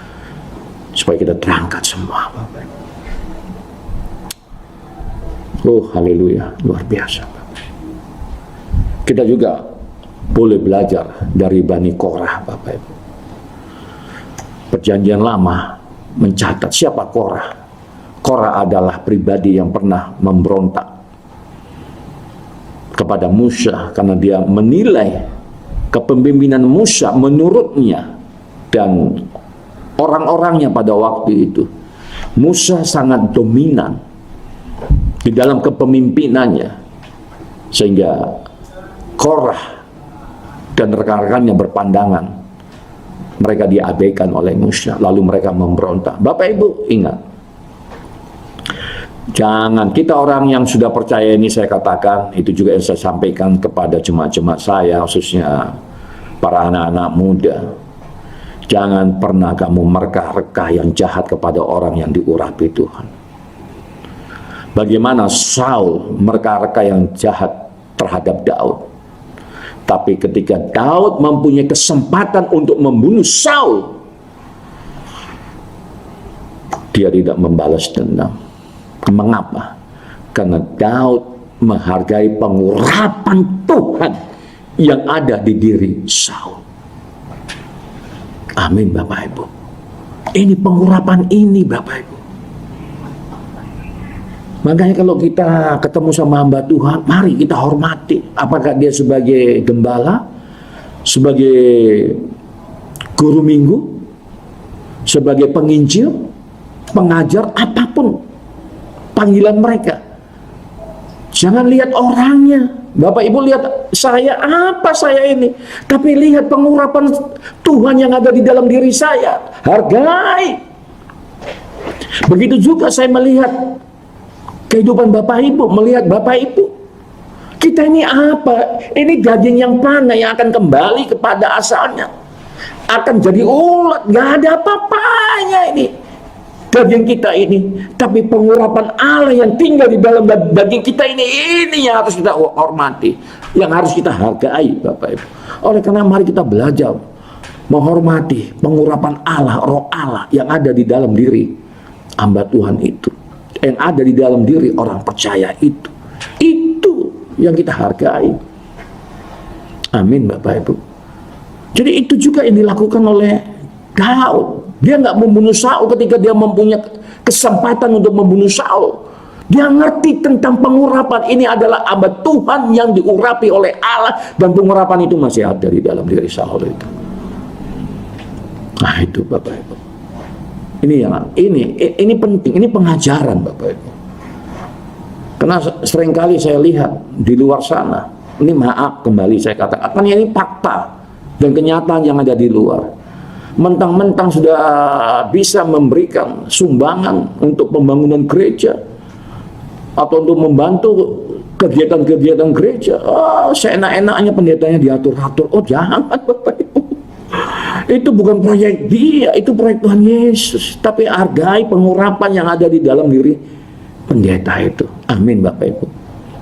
supaya kita terangkat semua, Bapak Ibu. Oh, haleluya, luar biasa, Bapak. Kita juga boleh belajar dari Bani Korah, Bapak Ibu. Perjanjian Lama mencatat siapa Korah. Korah adalah pribadi yang pernah memberontak kepada Musa karena dia menilai kepemimpinan Musa menurutnya dan orang-orangnya pada waktu itu. Musa sangat dominan di dalam kepemimpinannya, sehingga Korah dan rekan-rekannya berpandangan mereka diabaikan oleh Musa, lalu mereka memberontak. Bapak Ibu ingat, jangan kita orang yang sudah percaya ini, saya katakan, itu juga yang saya sampaikan kepada jemaat-jemaat saya, khususnya para anak-anak muda. Jangan pernah kamu mereka-reka yang jahat kepada orang yang diurapi Tuhan. Bagaimana Saul mereka-reka yang jahat terhadap Daud. Tapi ketika Daud mempunyai kesempatan untuk membunuh Saul, dia tidak membalas dendam. Mengapa? Karena Daud menghargai pengurapan Tuhan yang ada di diri Saul. Amin, Bapak Ibu. Ini pengurapan ini, Bapak Ibu. Makanya kalau kita ketemu sama hamba Tuhan, mari kita hormati. Apakah dia sebagai gembala, sebagai guru minggu, sebagai penginjil, pengajar, apapun panggilan mereka. Jangan lihat orangnya. Bapak Ibu lihat saya, apa saya ini. Tapi lihat pengurapan Tuhan yang ada di dalam diri saya. Hargai. Begitu juga saya melihat kehidupan Bapak Ibu, melihat Bapak Ibu. Kita ini apa? Ini daging yang panah yang akan kembali kepada asalnya. Akan jadi ulat, gak ada apa-apanya ini. Daging kita ini. Tapi pengurapan Allah yang tinggal di dalam daging kita ini yang harus kita hormati. Yang harus kita hargai, Bapak Ibu. Oleh karena mari kita belajar menghormati pengurapan Allah, roh Allah yang ada di dalam diri hamba Tuhan itu, yang ada di dalam diri orang percaya itu yang kita hargai. Amin Bapak Ibu. Jadi itu juga yang dilakukan oleh Daud. Dia nggak membunuh Saul ketika dia mempunyai kesempatan untuk membunuh Saul. Dia ngerti tentang pengurapan. Ini adalah hamba Tuhan yang diurapi oleh Allah, dan pengurapan itu masih ada di dalam diri Saul itu. Nah itu Bapak Ibu. Ini penting, ini pengajaran Bapak Ibu. Karena seringkali saya lihat di luar sana, ini maaf kembali saya katakan, ini fakta dan kenyataan yang ada di luar. Mentang-mentang sudah bisa memberikan sumbangan untuk pembangunan gereja atau untuk membantu kegiatan-kegiatan gereja, seenak-enaknya pendetanya diatur-atur. Oh jangan Bapak Ibu, itu bukan proyek dia, itu proyek Tuhan Yesus. Tapi hargai pengurapan yang ada di dalam diri pendeta itu. Amin Bapak Ibu.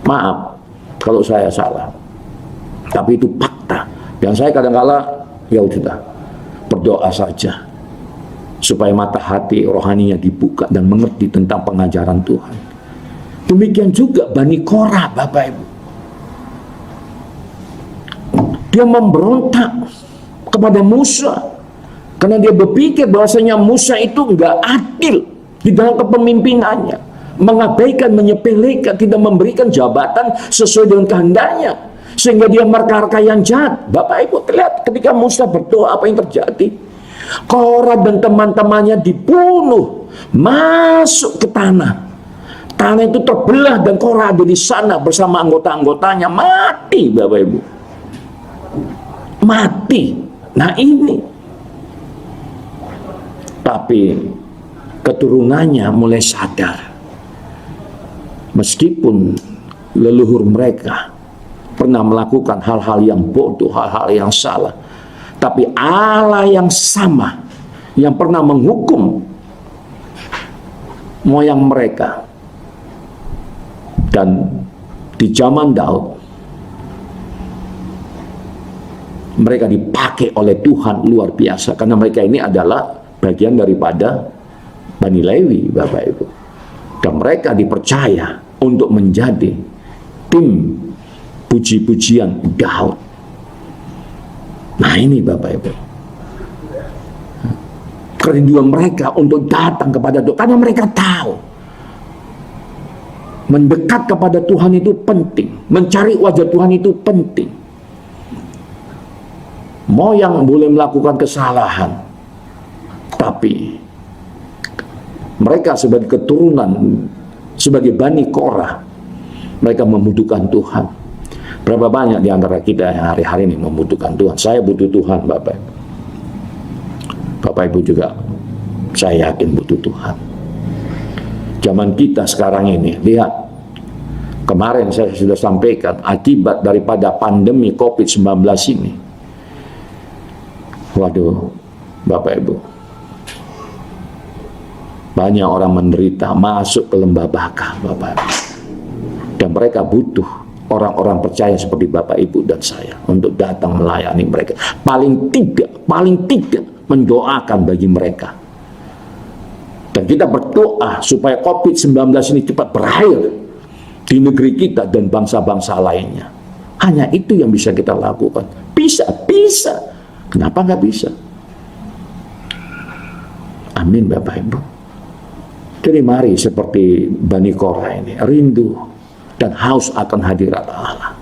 Maaf kalau saya salah, tapi itu fakta. Yang saya kadang-kala ya sudah berdoa saja supaya mata hati rohaninya dibuka dan mengerti tentang pengajaran Tuhan. Demikian juga Bani Korah Bapak Ibu. Dia memberontak kepada Musa karena dia berpikir bahwasanya Musa itu enggak adil di dalam kepemimpinannya, mengabaikan, menyepelekan, tidak memberikan jabatan sesuai dengan kehendaknya, sehingga dia merka-reka yang jahat. Bapak Ibu lihat ketika Musa berdoa apa yang terjadi. Korah dan teman-temannya dibunuh, masuk ke tanah. Tanah itu terbelah dan Korah ada di sana bersama anggota-anggotanya, mati Bapak Ibu. Mati. Nah ini. Tapi keturunannya mulai sadar. Meskipun leluhur mereka pernah melakukan hal-hal yang bodoh, hal-hal yang salah, tapi Allah yang sama yang pernah menghukum moyang mereka. Dan di zaman Daud mereka dipakai oleh Tuhan luar biasa, karena mereka ini adalah bagian daripada Bani Lewi Bapak Ibu, dan mereka dipercaya untuk menjadi tim puji-pujian Daud. Nah ini Bapak Ibu, kerinduan mereka untuk datang kepada Tuhan, karena mereka tahu mendekat kepada Tuhan itu penting, mencari wajah Tuhan itu penting. Moyang boleh melakukan kesalahan, tapi mereka sebagai keturunan, sebagai Bani Korah, mereka membutuhkan Tuhan. Berapa banyak di antara kita yang hari-hari ini membutuhkan Tuhan? Saya butuh Tuhan Bapak Ibu. Bapak Ibu juga, saya yakin butuh Tuhan. Zaman kita sekarang ini, lihat, kemarin saya sudah sampaikan akibat daripada pandemi COVID-19 ini. Waduh, Bapak Ibu, banyak orang menderita, masuk ke lembah baka Bapak Ibu. Dan mereka butuh orang-orang percaya seperti Bapak Ibu dan saya untuk datang melayani mereka. Paling tidak mendoakan bagi mereka. Dan kita berdoa supaya COVID-19 ini cepat berakhir di negeri kita dan bangsa-bangsa lainnya. Hanya itu yang bisa kita lakukan. Bisa. Kenapa nggak bisa? Amin Bapak Ibu. Jadi mari seperti Bani Korah ini, rindu dan haus akan hadirat Allah.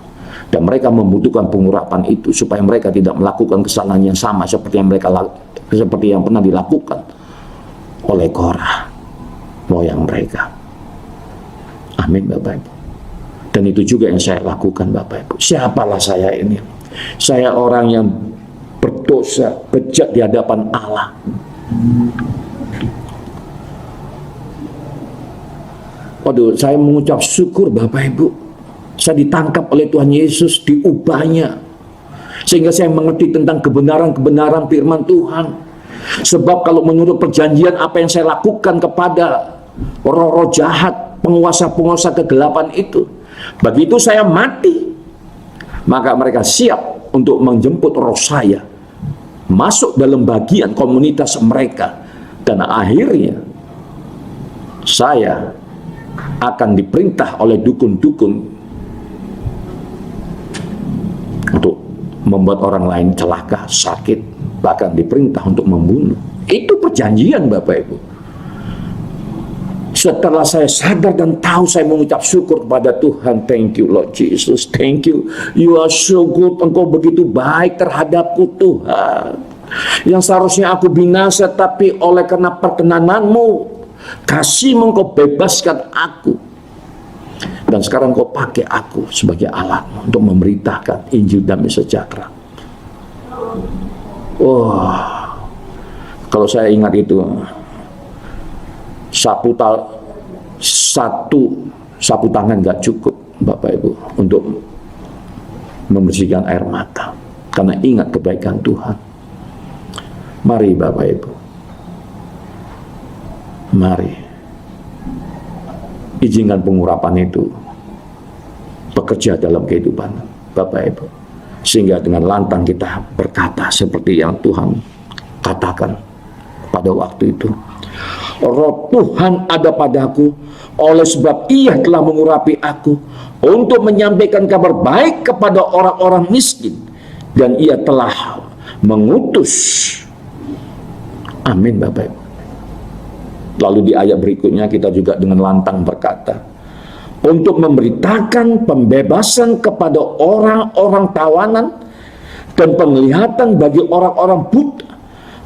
Dan mereka membutuhkan pengurapan itu supaya mereka tidak melakukan kesalahan yang sama seperti yang pernah dilakukan oleh Korah, moyang mereka. Amin Bapak Ibu. Dan itu juga yang saya lakukan Bapak Ibu. Siapalah saya ini? Saya orang yang berdosa, bejat di hadapan Allah. Waduh, saya mengucap syukur Bapak Ibu. Saya ditangkap oleh Tuhan Yesus, diubahnya. Sehingga saya mengerti tentang kebenaran-kebenaran firman Tuhan. Sebab kalau menurut perjanjian apa yang saya lakukan kepada roh-roh jahat, penguasa-penguasa kegelapan itu, begitu saya mati, maka mereka siap untuk menjemput roh saya masuk dalam bagian komunitas mereka. Dan akhirnya saya akan diperintah oleh dukun-dukun untuk membuat orang lain celaka, sakit, bahkan diperintah untuk membunuh. Itu perjanjian, Bapak Ibu. Setelah saya sadar dan tahu, saya mengucap syukur kepada Tuhan. Thank you Lord Jesus, thank you. You are so good. Engkau begitu baik terhadapku Tuhan. Yang seharusnya aku binasa, tapi oleh karena perkenananmu, kasih-Mu, Engkau bebaskan aku. Dan sekarang Engkau pakai aku sebagai alat untuk memberitakan Injil damai sejahtera. Kalau saya ingat itu, satu sapu tangan gak cukup, Bapak Ibu, untuk membersihkan air mata, karena ingat kebaikan Tuhan. Mari Bapak Ibu, mari izinkan pengurapan itu bekerja dalam kehidupan Bapak Ibu, sehingga dengan lantang kita berkata seperti yang Tuhan katakan pada waktu itu. Roh Tuhan ada padaku, oleh sebab Ia telah mengurapi aku untuk menyampaikan kabar baik kepada orang-orang miskin, dan Ia telah mengutus. Amin Bapak Ibu. Lalu di ayat berikutnya kita juga dengan lantang berkata, untuk memberitakan pembebasan kepada orang-orang tawanan dan penglihatan bagi orang-orang buta,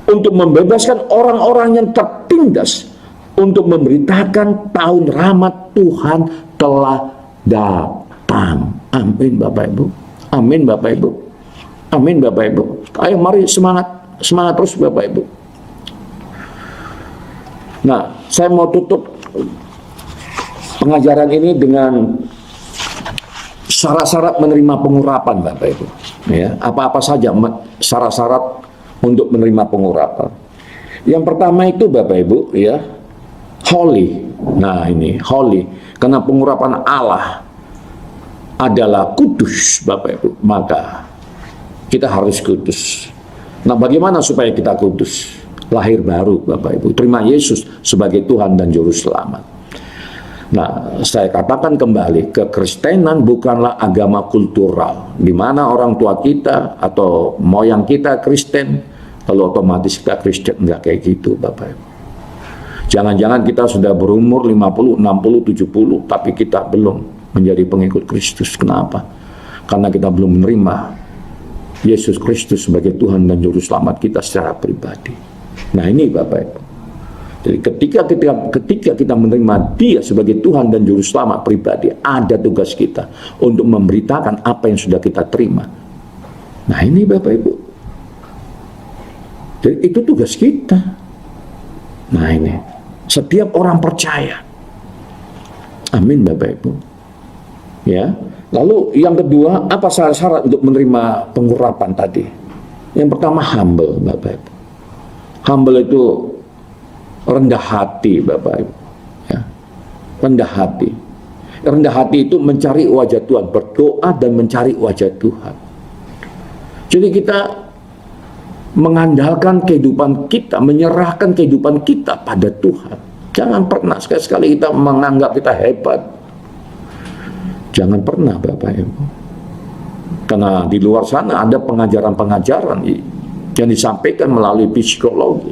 untuk membebaskan orang-orang yang tertindas, untuk memberitakan tahun rahmat Tuhan telah datang. Amin Bapak Ibu. Amin Bapak Ibu. Amin Bapak Ibu. Ayo mari semangat terus Bapak Ibu. Nah, saya mau tutup pengajaran ini dengan syarat-syarat menerima pengurapan Bapak Ibu. Ya, apa-apa saja syarat-syarat untuk menerima pengurapan. Yang pertama itu Bapak Ibu, ya, holy. Nah ini holy, karena pengurapan Allah adalah kudus Bapak Ibu, maka kita harus kudus. Nah bagaimana supaya kita kudus? Lahir baru Bapak Ibu, terima Yesus sebagai Tuhan dan Juru Selamat. Nah, saya katakan kembali, kekristenan bukanlah agama kultural, di mana orang tua kita atau moyang kita Kristen, lalu otomatis kita Kristen. Enggak kayak gitu Bapak Ibu. Jangan-jangan kita sudah berumur 50, 60, 70, tapi kita belum menjadi pengikut Kristus. Kenapa? Karena kita belum menerima Yesus Kristus sebagai Tuhan dan Juru Selamat kita secara pribadi. Nah ini Bapak Ibu. Jadi ketika kita menerima Dia sebagai Tuhan dan Juru Selamat pribadi, ada tugas kita untuk memberitakan apa yang sudah kita terima. Nah ini Bapak Ibu. Jadi itu tugas kita. Nah ini, setiap orang percaya. Amin Bapak Ibu. Ya. Lalu yang kedua, apa syarat-syarat untuk menerima pengurapan tadi? Yang pertama humble Bapak Ibu. Humble itu rendah hati Bapak Ibu, ya. Rendah hati. Rendah hati itu mencari wajah Tuhan, berdoa dan mencari wajah Tuhan. Jadi kita mengandalkan kehidupan kita, menyerahkan kehidupan kita pada Tuhan. Jangan pernah sekali-sekali kita menganggap kita hebat. Jangan pernah Bapak Ibu. Karena di luar sana ada pengajaran-pengajaran yang disampaikan melalui psikologi.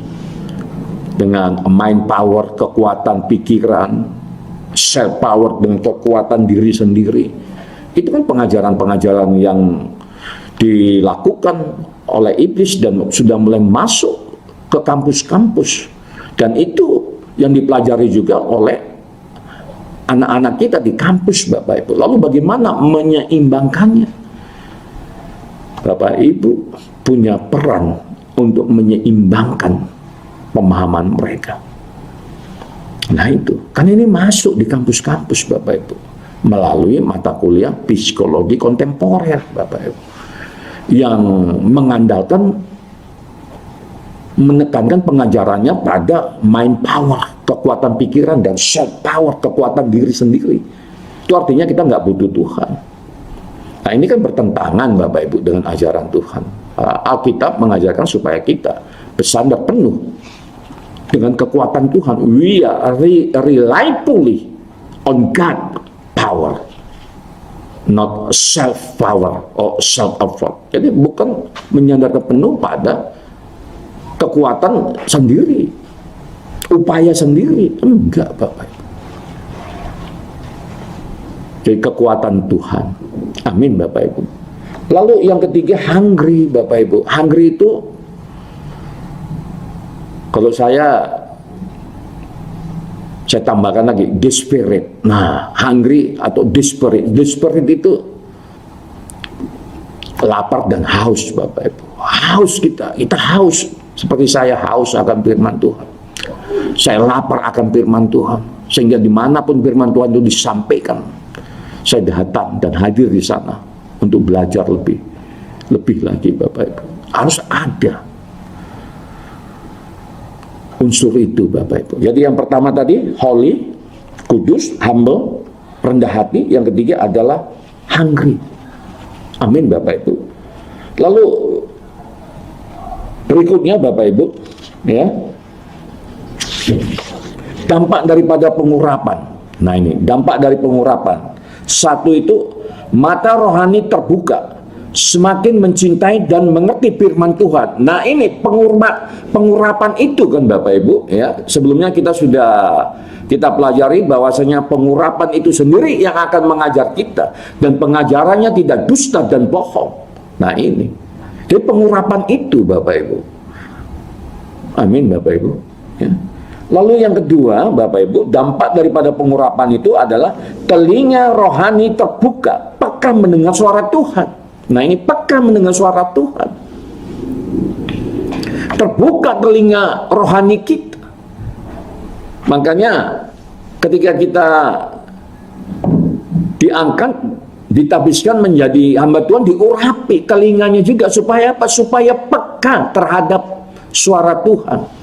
Dengan mind power, kekuatan pikiran, self power dengan kekuatan diri sendiri. Itu kan pengajaran-pengajaran yang dilakukan oleh iblis dan sudah mulai masuk ke kampus-kampus. Dan itu yang dipelajari juga oleh anak-anak kita di kampus Bapak Ibu. Lalu bagaimana menyeimbangkannya? Bapak Ibu punya peran untuk menyeimbangkan pemahaman mereka. Nah itu, kan ini masuk di kampus-kampus Bapak Ibu, melalui mata kuliah psikologi kontemporer Bapak Ibu, yang mengandalkan, menekankan pengajarannya pada mind power, kekuatan pikiran, dan self power, kekuatan diri sendiri. Itu artinya kita nggak butuh Tuhan. Nah ini kan bertentangan Bapak Ibu dengan ajaran Tuhan. Alkitab mengajarkan supaya kita bersandar penuh dengan kekuatan Tuhan. We are rely fully on God power, not self power or self effort. Jadi bukan menyandarkan penuh pada kekuatan sendiri, upaya sendiri, enggak Bapak Ibu. Jadi kekuatan Tuhan. Amin Bapak Ibu. Lalu yang ketiga, hungry Bapak Ibu. Hungry itu, kalau saya tambahkan lagi, desperate. Nah, hungry atau desperate. Desperate itu lapar dan haus Bapak Ibu. Haus kita haus. Seperti saya haus akan firman Tuhan. Saya lapar akan firman Tuhan. Sehingga dimanapun firman Tuhan itu disampaikan, saya datang dan hadir di sana untuk belajar lebih lagi Bapak Ibu. Harus ada unsur itu Bapak Ibu. Jadi yang pertama tadi holy, kudus, humble, rendah hati. Yang ketiga adalah hungry. Amin Bapak Ibu. Lalu berikutnya Bapak Ibu, ya, dampak daripada pengurapan. Nah ini dampak dari pengurapan. Satu itu, mata rohani terbuka, semakin mencintai dan mengerti firman Tuhan. Nah ini pengurapan itu kan Bapak Ibu, ya. Sebelumnya kita pelajari bahwasanya pengurapan itu sendiri yang akan mengajar kita, dan pengajarannya tidak dusta dan bohong. Nah ini, jadi pengurapan itu Bapak Ibu. Amin Bapak Ibu, ya. Lalu yang kedua Bapak Ibu, dampak daripada pengurapan itu adalah telinga rohani terbuka, peka mendengar suara Tuhan. Nah ini peka mendengar suara Tuhan. Terbuka telinga rohani kita. Makanya ketika kita diangkat, ditabiskan menjadi hamba Tuhan, diurapi telinganya juga supaya apa? Supaya peka terhadap suara Tuhan.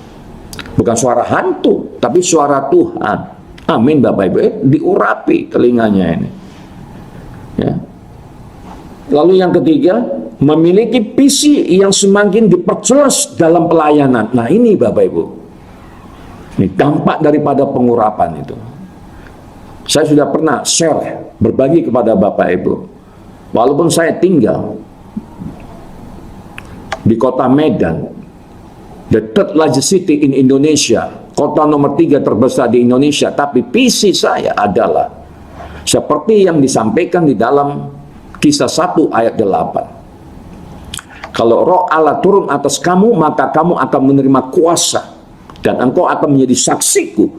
Bukan suara hantu, tapi suara Tuhan. Amin Bapak Ibu. Diurapi telinganya ini. Ya. Lalu yang ketiga, memiliki visi yang semakin diperjelas dalam pelayanan. Nah ini Bapak Ibu, ini dampak daripada pengurapan itu. Saya sudah pernah share, berbagi kepada Bapak Ibu. Walaupun saya tinggal di kota Medan, the third largest city in Indonesia, kota nomor 3 terbesar di Indonesia, tapi visi saya adalah seperti yang disampaikan di dalam Kisah 1 ayat 8. Kalau Roh Allah turun atas kamu, maka kamu akan menerima kuasa, dan engkau akan menjadi saksiku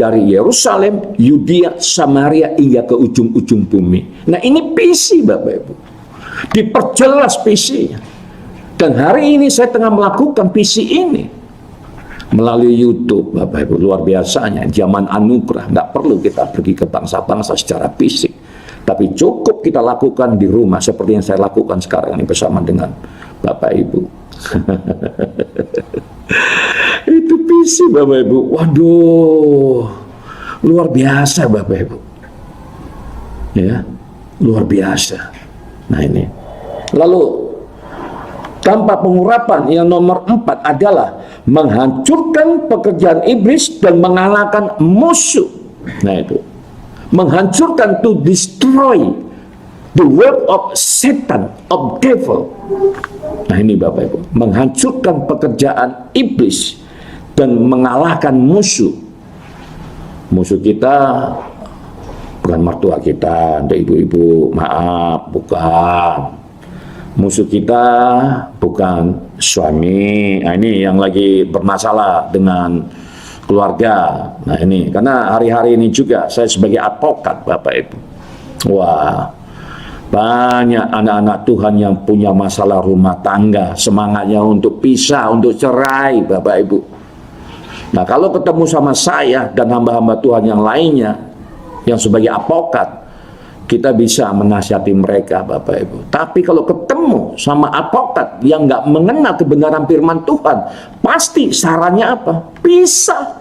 dari Yerusalem, Yudea, Samaria, hingga ke ujung-ujung bumi. Nah ini visi Bapak Ibu, diperjelas visinya. Dan hari ini saya tengah melakukan visi ini melalui YouTube Bapak Ibu. Luar biasanya, zaman anugerah. Nggak perlu kita pergi ke bangsa-bangsa secara fisik, tapi cukup kita lakukan di rumah seperti yang saya lakukan sekarang ini bersama dengan Bapak Ibu. Itu visi Bapak Ibu. Waduh, luar biasa Bapak Ibu. Ya, luar biasa. Nah ini. Lalu dampak pengurapan yang nomor 4 adalah menghancurkan pekerjaan iblis dan mengalahkan musuh. Nah itu, menghancurkan, to destroy the work of Satan, of devil. Nah ini Bapak Ibu, menghancurkan pekerjaan iblis dan mengalahkan musuh. Musuh kita bukan mertua kita, untuk ibu-ibu, maaf, bukan. Musuh kita bukan suami. Nah ini yang lagi bermasalah dengan keluarga. Nah ini, karena hari-hari ini juga saya sebagai advokat Bapak Ibu. Wah, banyak anak-anak Tuhan yang punya masalah rumah tangga, semangatnya untuk pisah, untuk cerai Bapak Ibu. Nah kalau ketemu sama saya dan hamba-hamba Tuhan yang lainnya, yang sebagai advokat, kita bisa menasihati mereka Bapak Ibu. Tapi kalau ketemu sama advokat yang nggak mengenal kebenaran firman Tuhan, pasti sarannya apa? Pisah.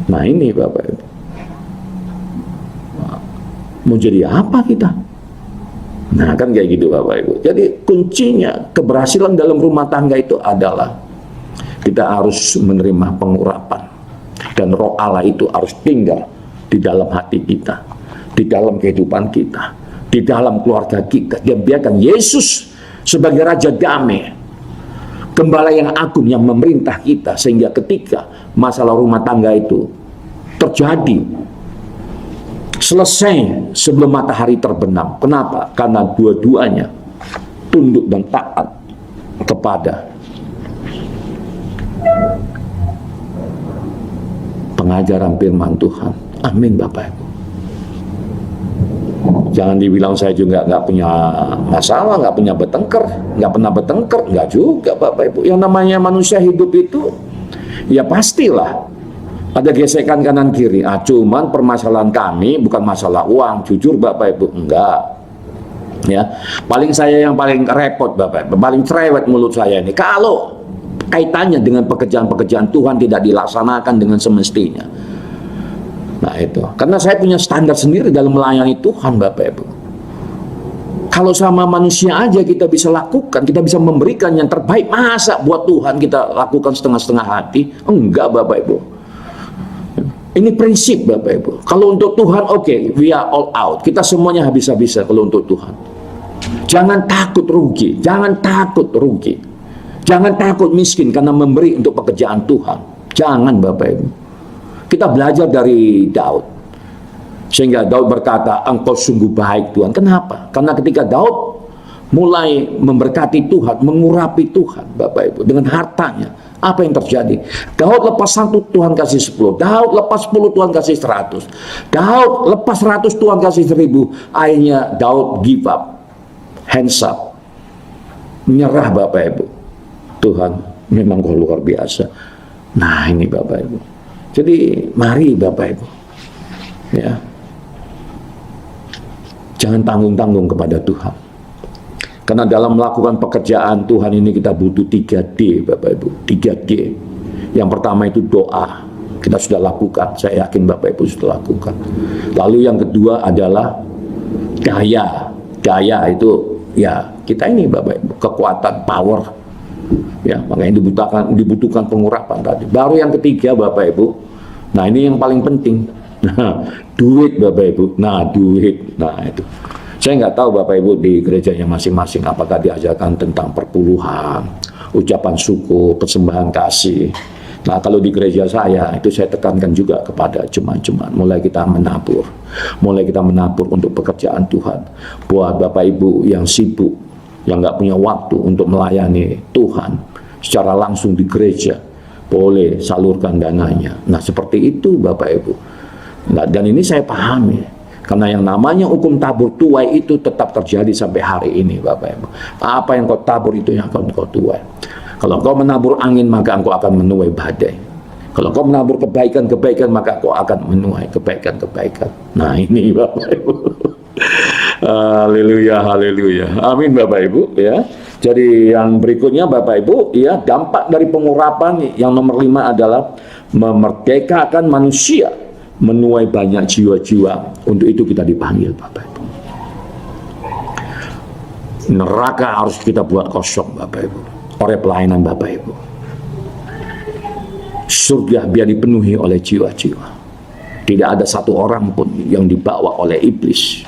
Nah ini Bapak Ibu, mau jadi apa kita? Nah kan kayak gitu Bapak Ibu. Jadi kuncinya keberhasilan dalam rumah tangga itu adalah Kita harus menerima pengurapan. Dan Roh Allah itu harus tinggal di dalam hati kita, di dalam kehidupan kita, di dalam keluarga kita. Dan biarkan Yesus sebagai Raja Damai, Gembala yang agung yang memerintah kita, sehingga ketika masalah rumah tangga itu terjadi, selesai sebelum matahari terbenam. Kenapa? Karena dua-duanya tunduk dan taat kepada pengajaran firman Tuhan. Amin Bapak Ibu. Jangan dibilang saya juga nggak punya masalah, nggak punya bertengkar, nggak pernah bertengkar, nggak juga Bapak Ibu. Yang namanya manusia hidup itu, ya pastilah ada gesekan kanan kiri. Cuman permasalahan kami bukan masalah uang, jujur Bapak Ibu, enggak. Ya, saya yang paling repot Bapak Ibu, paling cerewet mulut saya ini. Kalau kaitannya dengan pekerjaan-pekerjaan Tuhan tidak dilaksanakan dengan semestinya. Nah itu, karena saya punya standar sendiri dalam melayani Tuhan Bapak Ibu. Kalau sama manusia aja kita bisa lakukan, kita bisa memberikan yang terbaik, masa buat Tuhan kita lakukan setengah-setengah hati? Enggak Bapak Ibu. Ini prinsip Bapak Ibu. Kalau untuk Tuhan oke, we are all out. Kita semuanya habis-habisan kalau untuk Tuhan. Jangan takut rugi, jangan takut rugi. Jangan takut miskin karena memberi untuk pekerjaan Tuhan. Jangan Bapak Ibu. Kita belajar dari Daud. Sehingga Daud berkata, engkau sungguh baik Tuhan. Kenapa? Karena ketika Daud mulai memberkati Tuhan, mengurapi Tuhan Bapak Ibu dengan hartanya, apa yang terjadi? Daud lepas 1, Tuhan kasih 10. Daud lepas 10, Tuhan kasih 100. Daud lepas 100, Tuhan kasih 1000. Akhirnya Daud give up, hands up, menyerah Bapak Ibu. Tuhan memang luar biasa. Nah ini Bapak Ibu. Jadi mari Bapak Ibu, ya, jangan tanggung-tanggung kepada Tuhan. Karena dalam melakukan pekerjaan Tuhan ini kita butuh 3D Bapak Ibu, 3D. Yang pertama itu doa, kita sudah lakukan, saya yakin Bapak Ibu sudah lakukan. Lalu yang kedua adalah daya itu ya kita ini Bapak Ibu, kekuatan, power. Ya, makanya dibutuhkan pengurapan tadi. Baru yang ketiga Bapak Ibu, nah ini yang paling penting, nah duit Bapak Ibu, nah duit, nah itu. Saya nggak tahu Bapak Ibu di gerejanya masing-masing apakah diajarkan tentang perpuluhan, ucapan syukur, persembahan kasih. Nah kalau di gereja saya itu saya tekankan juga kepada jemaat-jemaat, mulai kita menabur untuk pekerjaan Tuhan. Buat Bapak Ibu yang sibuk, yang nggak punya waktu untuk melayani Tuhan secara langsung di gereja, boleh salurkan dananya. Nah seperti itu Bapak Ibu. Nah, dan ini saya pahami, karena yang namanya hukum tabur tuai itu tetap terjadi sampai hari ini Bapak Ibu. Apa yang kau tabur itu yang akan kau tuai. Kalau kau menabur angin maka engkau akan menuai badai. Kalau kau menabur kebaikan-kebaikan maka kau akan menuai kebaikan-kebaikan. Nah ini Bapak Ibu. Haleluya, haleluya. Amin Bapak Ibu ya. Jadi yang berikutnya Bapak Ibu ya, dampak dari pengurapan yang nomor 5 adalah memerdekakan manusia, menuai banyak jiwa-jiwa. Untuk itu kita dipanggil Bapak Ibu. Neraka harus kita buat kosong Bapak Ibu, oleh pelayanan Bapak Ibu. Surga biar dipenuhi oleh jiwa-jiwa. Tidak ada satu orang pun yang dibawa oleh iblis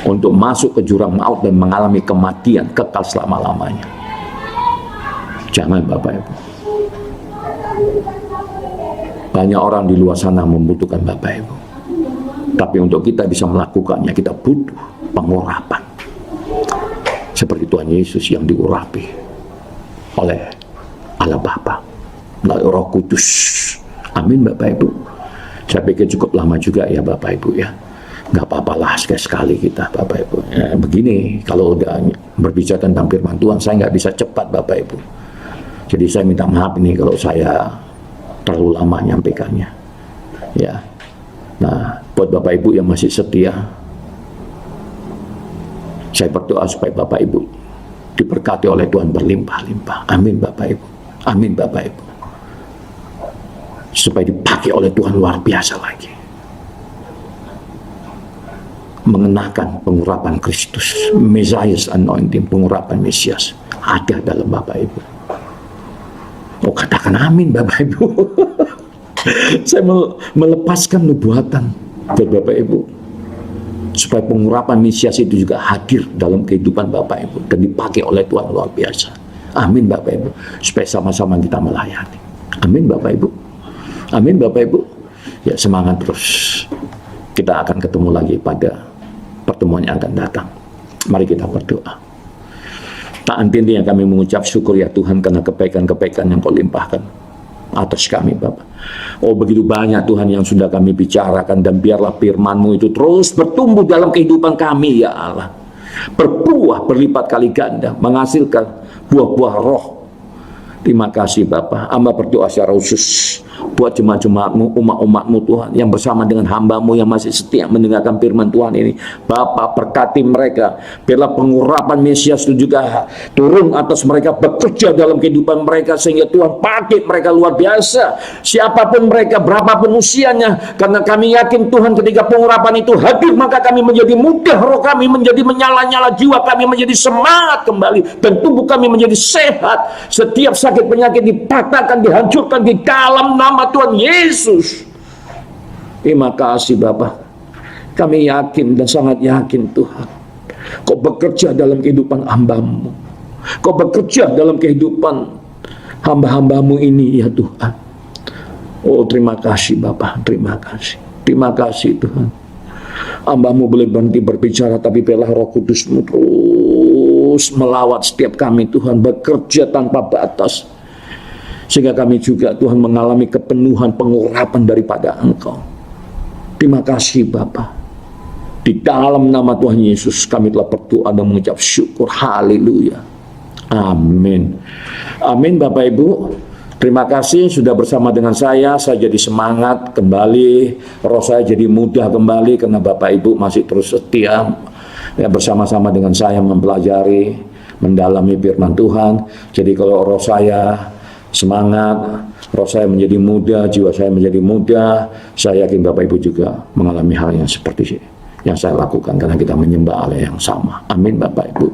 untuk masuk ke jurang maut dan mengalami kematian kekal selama-lamanya. Jangan Bapak Ibu. Banyak orang di luar sana membutuhkan Bapak Ibu. Tapi untuk kita bisa melakukannya, kita butuh pengurapan. Seperti Tuhan Yesus yang diurapi oleh Allah Bapa melalui Roh Kudus. Amin Bapak Ibu. Saya pikir cukup lama juga ya Bapak Ibu ya. Nggak apa-apalah sekali-sekali kita Bapak Ibu ya, begini kalau udah berbicara tentang firman Tuhan saya nggak bisa cepat Bapak Ibu, jadi saya minta maaf ini kalau saya terlalu lama nyampaikannya ya. Nah buat Bapak Ibu yang masih setia, saya berdoa supaya Bapak Ibu diberkati oleh Tuhan berlimpah-limpah. Amin Bapak Ibu, amin Bapak Ibu, supaya dipakai oleh Tuhan luar biasa lagi, mengenakan pengurapan Kristus, Messiah's anointing, pengurapan Mesias ada dalam Bapak Ibu. Oh, katakan amin Bapak Ibu. Saya melepaskan nubuatan buat Bapak Ibu, supaya pengurapan Mesias itu juga hadir dalam kehidupan Bapak Ibu dan dipakai oleh Tuhan luar biasa. Amin Bapak Ibu, supaya sama-sama kita melayani. Amin Bapak Ibu. Amin Bapak Ibu. Ya, semangat terus. Kita akan ketemu lagi pada pertemuan yang akan datang. Mari kita berdoa. Tak henti-hentinya kami mengucap syukur ya Tuhan, karena kebaikan-kebaikan yang Kau limpahkan atas kami Bapak. Oh, begitu banyak Tuhan yang sudah kami bicarakan, dan biarlah firman-Mu itu terus bertumbuh dalam kehidupan kami ya Allah. Berbuah berlipat kali ganda, menghasilkan buah-buah roh. Terima kasih Bapak. Hamba berdoa secara khusus buat jemaat-jemaat-Mu, umat-umat-Mu Tuhan, yang bersama dengan hamba-Mu yang masih setia mendengarkan firman Tuhan ini. Bapak, berkati mereka. Biarlah pengurapan Mesias itu juga turun atas mereka, bekerja dalam kehidupan mereka, sehingga Tuhan pakai mereka luar biasa. Siapapun mereka, berapapun usianya, karena kami yakin Tuhan, ketika pengurapan itu hadir, maka kami menjadi mudah, roh kami menjadi menyala-nyala, jiwa kami menjadi semangat kembali, dan tubuh kami menjadi sehat. Setiap sakit penyakit dipatahkan, dihancurkan di dalam nama Tuhan Yesus. Terima kasih Bapak. Kami yakin dan sangat yakin Tuhan, Kau bekerja dalam kehidupan hamba-Mu. Kau bekerja dalam kehidupan hamba-hamba-Mu ini ya Tuhan. Oh, terima kasih Bapak. Terima kasih. Terima kasih Tuhan. Hamba-Mu boleh berhenti berbicara, tapi biarlah Roh Kudus-Mu terus melawat setiap kami Tuhan, bekerja tanpa batas, sehingga kami juga Tuhan mengalami kepenuhan pengurapan daripada Engkau. Terima kasih Bapa. Di dalam nama Tuhan Yesus kami telah berdoa dan mengucap syukur. Haleluya. Amin. Amin Bapak Ibu. Terima kasih sudah bersama dengan saya. Saya jadi semangat kembali, roh saya jadi mudah kembali, karena Bapak Ibu masih terus setia ya, bersama-sama dengan saya mempelajari, mendalami firman Tuhan. Jadi kalau roh saya semangat, roh saya menjadi muda, jiwa saya menjadi muda, saya yakin Bapak Ibu juga mengalami hal yang seperti yang saya lakukan, karena kita menyembah Allah yang sama. Amin Bapak Ibu.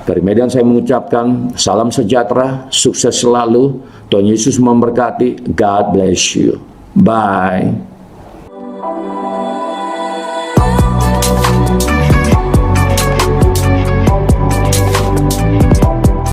Dari Medan saya mengucapkan salam sejahtera, sukses selalu, Tuhan Yesus memberkati. God bless you. Bye.